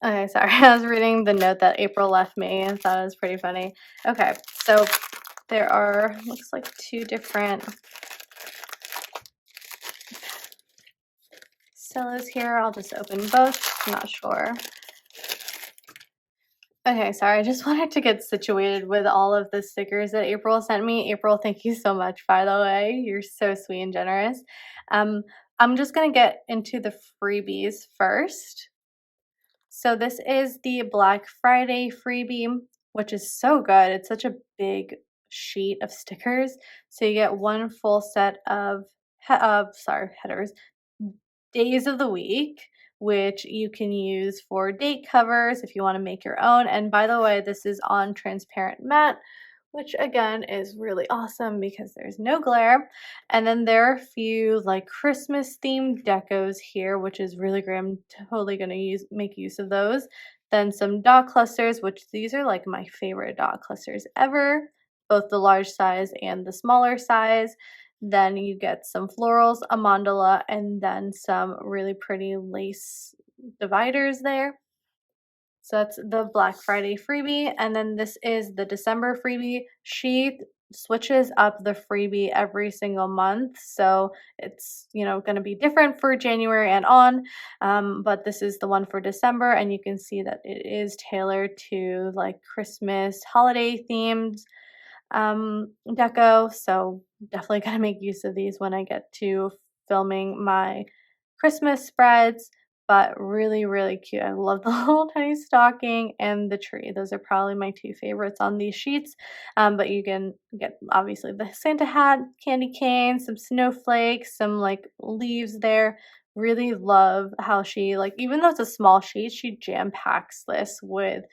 Okay, sorry, I was reading the note that April left me and thought it was pretty funny. Okay, so there are, looks like 2 different cellos here. I'll just open both, I'm not sure. Okay, sorry, I just wanted to get situated with all of the stickers that April sent me. April, thank you so much, by the way. You're so sweet and generous. I'm just going to get into the freebies first. So this is the Black Friday freebie, which is so good. It's such a big sheet of stickers. So you get 1 full set of headers, days of the week, which you can use for date covers if you want to make your own. And by the way, this is on transparent matte, which again is really awesome because there's no glare. And then there are a few like Christmas themed decos here, which is really great. I'm totally going to make use of those. Then some dot clusters, which these are like my favorite dot clusters ever, both the large size and the smaller size. Then you get some florals, a mandala, and then some really pretty lace dividers there. So that's the Black Friday freebie. And then this is the December freebie. She switches up the freebie every single month. So it's, you know, going to be different for January and on. But this is the one for December. And you can see that it is tailored to like Christmas holiday themed deco. So definitely going to make use of these when I get to filming my Christmas spreads. But really, really cute. I love the little tiny stocking and the tree. Those are probably my 2 favorites on these sheets. But you can get obviously the Santa hat, candy cane, some snowflakes, some like leaves there. Really love how she, like, even though it's a small sheet, she jam packs this with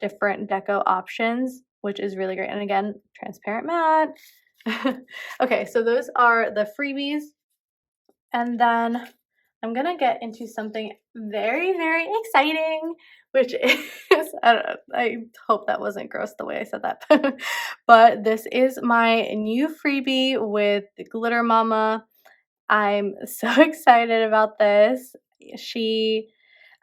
different deco options, which is really great. And again, transparent matte. Okay, so those are the freebies. And then I'm gonna get into something very, very exciting, which is, I don't know, I hope that wasn't gross the way I said that, but this is my new freebie with the Glitter Momma. I'm so excited about this. She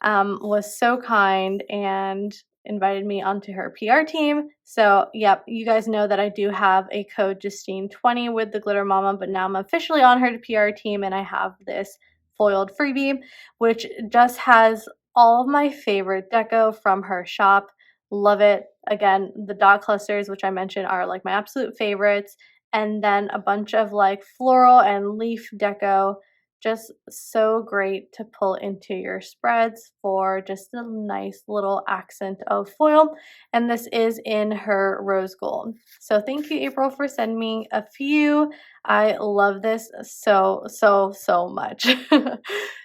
was so kind and invited me onto her PR team. So, yep, you guys know that I do have a code Justine20 with the Glitter Momma, but now I'm officially on her PR team and I have this foiled freebie, which just has all of my favorite deco from her shop. Love it. Again, the dot clusters, which I mentioned, are like my absolute favorites. And then a bunch of like floral and leaf deco. Just so great to pull into your spreads for just a nice little accent of foil. And this is in her rose gold. So thank you, April, for sending me a few. I love this so, so, so much.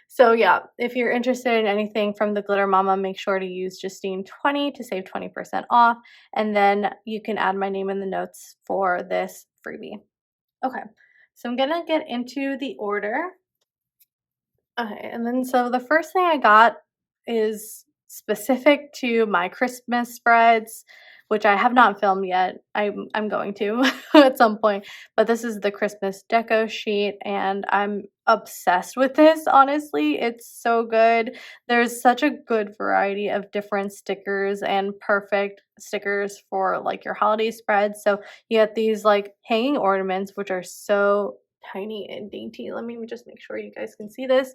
So yeah, if you're interested in anything from the Glitter Momma, make sure to use Justine20 to save 20% off. And then you can add my name in the notes for this freebie. Okay, so I'm gonna get into the order. Okay, and then so the first thing I got is specific to my Christmas spreads, which I have not filmed yet. I'm going to at some point. But this is the Christmas deco sheet, and I'm obsessed with this, honestly. It's so good. There's such a good variety of different stickers and perfect stickers for like your holiday spreads. So you get these like hanging ornaments, which are so tiny and dainty. Let me just make sure you guys can see this.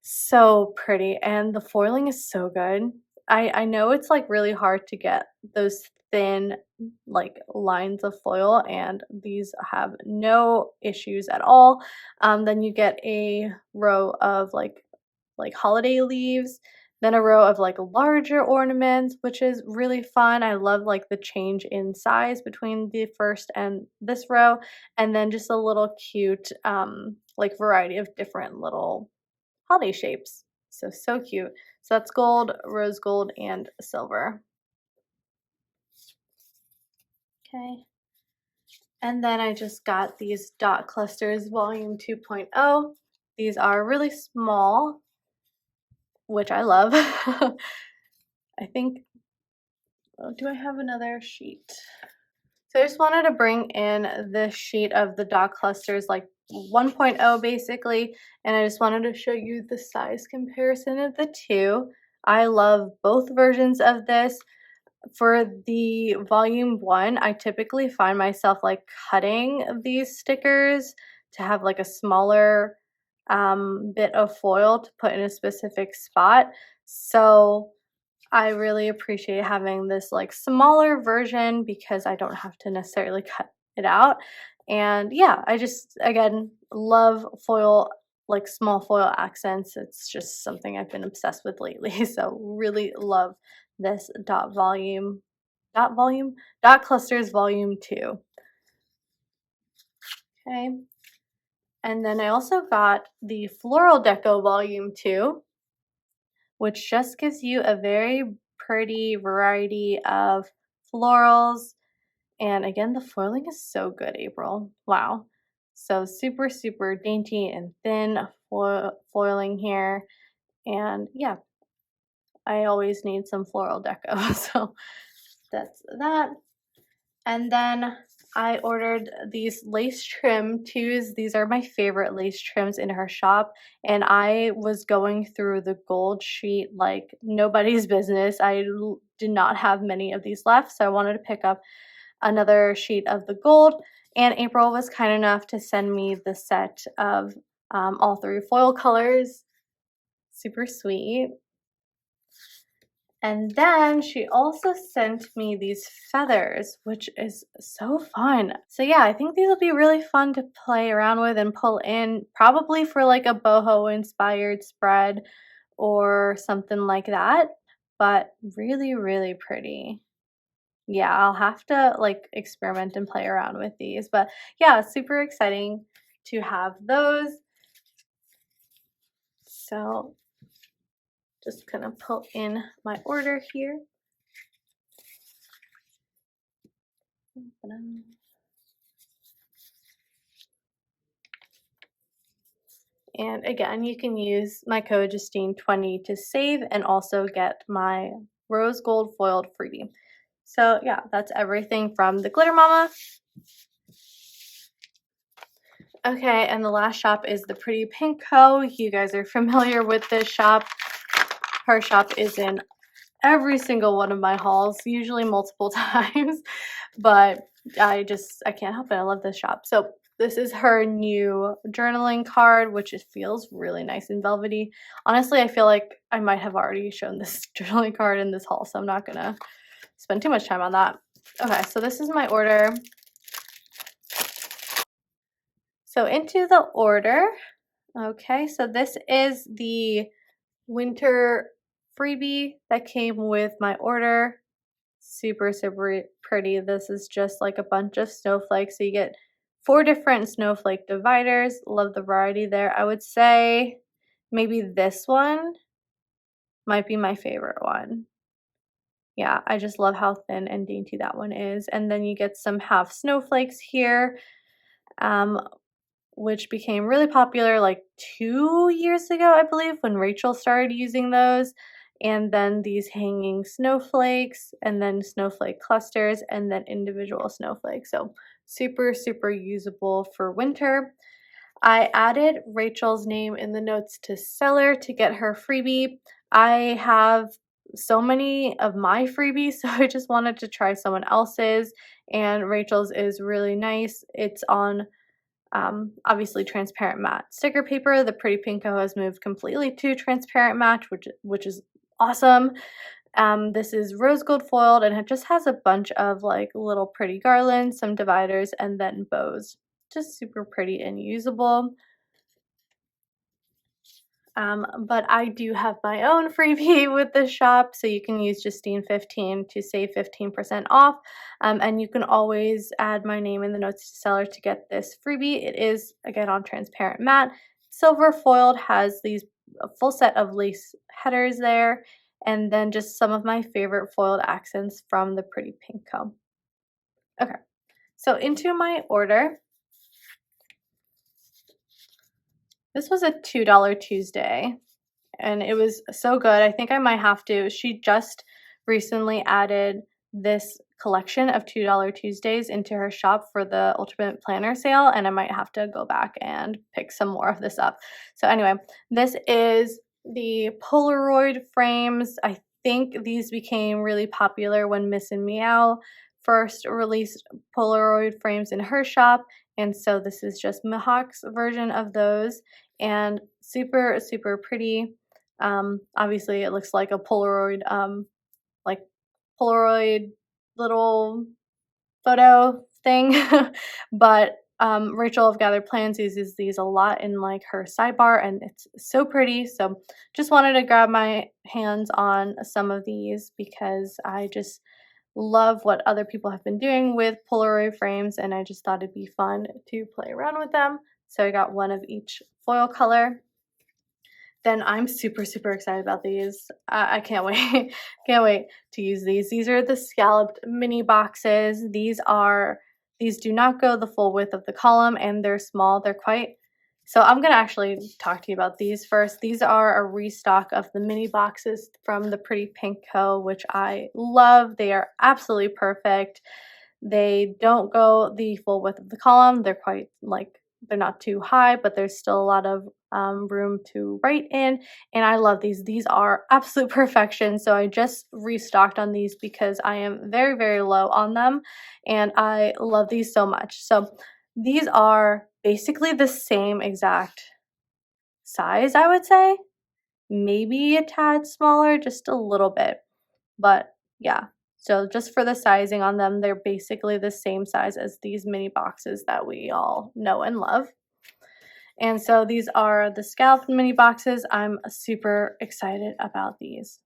So pretty, and the foiling is so good. I know it's like really hard to get those thin like lines of foil, and these have no issues at all. Then you get a row of like holiday leaves, then a row of like larger ornaments, which is really fun. I love like the change in size between the first and this row, and then just a little cute like variety of different little holiday shapes. So cute. So that's gold, rose gold, and silver. Okay. And then I just got these dot clusters volume 2.0. These are really small, which I love. I think, oh, do I have another sheet? So I just wanted to bring in this sheet of the dot clusters, like 1.0 basically, and I just wanted to show you the size comparison of the two. I love both versions of this. For the volume 1, I typically find myself like cutting these stickers to have like a smaller bit of foil to put in a specific spot. So I really appreciate having this like smaller version because I don't have to necessarily cut it out. And yeah, I just again love foil, like small foil accents. It's just something I've been obsessed with lately. So really love this dot clusters volume 2. Okay. And then I also got the floral deco volume 2, which just gives you a very pretty variety of florals. And again, the foiling is so good, April. Wow. So super, super dainty and thin foiling here. And yeah, I always need some floral deco. So that's that. And then I ordered these lace trim twos. These are my favorite lace trims in her shop. And I was going through the gold sheet like nobody's business. I did not have many of these left, so I wanted to pick up another sheet of the gold. And April was kind enough to send me the set of all 3 foil colors. Super sweet. And then she also sent me these feathers, which is so fun. So yeah, I think these will be really fun to play around with and pull in, probably for like a boho inspired spread or something like that. But really, really pretty. Yeah, I'll have to like experiment and play around with these. But yeah, super exciting to have those. So just gonna pull in my order here. And again, you can use my code Justine20 to save and also get my rose gold foiled freebie. So yeah, that's everything from the Glitter Momma. Okay, and the last shop is the Pretty Pinko. You guys are familiar with this shop. Her shop is in every single one of my hauls, usually multiple times, but I can't help it. I love this shop. So this is her new journaling card, which it feels really nice and velvety. Honestly, I feel like I might have already shown this journaling card in this haul, so I'm not gonna spend too much time on that. Okay, so this is my order. So into the order. Okay, so this is the winter freebie that came with my order. Super, super pretty. This is just like a bunch of snowflakes. So you get 4 different snowflake dividers. Love the variety there. I would say maybe this one might be my favorite one. Yeah, I just love how thin and dainty that one is. And then you get some half snowflakes here, which became really popular like 2 years ago, I believe, when Rachel started using those. and then these hanging snowflakes, and then snowflake clusters, and then individual snowflakes. So super, super usable for winter. I added Rachel's name in the notes to seller to get her freebie. I have so many of my freebies, so I just wanted to try someone else's, and Rachel's is really nice. It's on obviously transparent matte sticker paper. The Pretty Pinko has moved completely to transparent matte, which is awesome. This is rose gold foiled, and it just has a bunch of like little pretty garlands, some dividers, and then bows. Just super pretty and usable. But I do have my own freebie with this shop, so you can use Justine15 to save 15% off, and you can always add my name in the notes to seller to get this freebie. It is, again, on transparent matte. Silver foiled, has these a full set of lace headers there, and then just some of my favorite foiled accents from the Pretty Pinko. Okay, so into my order. This was a $2 Tuesday, and it was so good. I think I might have to. She just recently added this collection of $2 Tuesdays into her shop for the Ultimate Planner sale, and I might have to go back and pick some more of this up. So anyway, this is the Polaroid frames. I think these became really popular when Miss and Meow first released Polaroid frames in her shop, and so this is just Mihawk's version of those, and super, super pretty. Obviously it looks like a Polaroid, like Polaroid little photo thing, but Rachel of Gathered Plans uses these a lot in like her sidebar, and it's so pretty. So just wanted to grab my hands on some of these because I just love what other people have been doing with Polaroid frames, and I just thought it'd be fun to play around with them. So I got one of each foil color. Then I'm super, super excited about these. I can't wait. Can't wait to use these. These are the scalloped mini boxes. These do not go the full width of the column, and they're small. They're quite, so I'm going to actually talk to you about these first. These are a restock of the mini boxes from the Pretty Pinko, which I love. They are absolutely perfect. They don't go the full width of the column. They're quite like, they're not too high, but there's still a lot of room to write in, and I love these. These are absolute perfection, so I just restocked on these because I am very, very low on them, and I love these so much. So these are basically the same exact size, I would say. Maybe a tad smaller, just a little bit, but yeah. So just for the sizing on them, they're basically the same size as these mini boxes that we all know and love. And so these are the scalloped mini boxes. I'm super excited about these.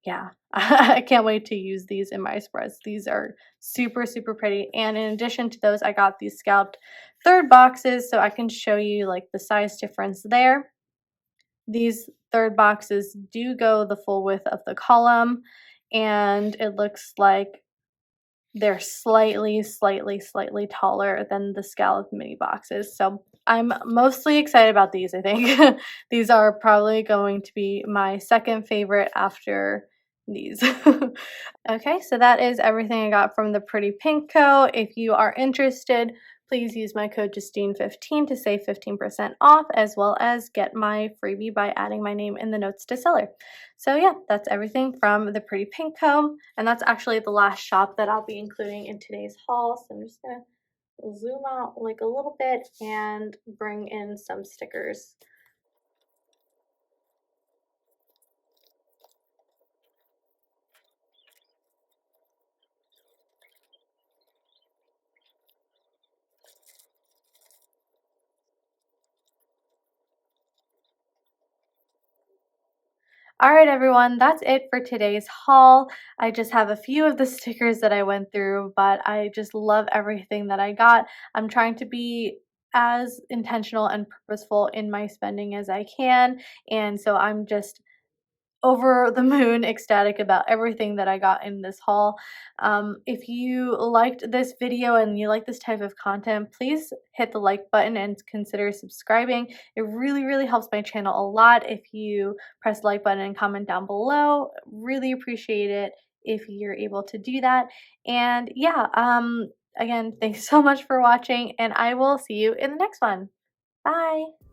Yeah, I can't wait to use these in my spreads. These are super, super pretty. And in addition to those, I got these scalloped third boxes, so I can show you like the size difference there. These third boxes do go the full width of the column, and it looks like they're slightly taller than the scalloped mini boxes. So I'm mostly excited about these, I think. These are probably going to be my second favorite after these. Okay, so that is everything I got from the Pretty Pinko. If you are interested, please use my code Justine15 to save 15% off, as well as get my freebie by adding my name in the notes to seller. So yeah, that's everything from the Pretty Pinko, and that's actually the last shop that I'll be including in today's haul. So I'm just gonna zoom out like a little bit and bring in some stickers. Alright everyone, that's it for today's haul. I just have a few of the stickers that I went through, but I just love everything that I got. I'm trying to be as intentional and purposeful in my spending as I can, and so I'm just over the moon ecstatic about everything that I got in this haul. If you liked this video and you like this type of content, please hit the like button and consider subscribing. It really helps my channel a lot if you press the like button and comment down below. Really appreciate it if you're able to do that. And yeah, again, thanks so much for watching, and I will see you in the next one. Bye!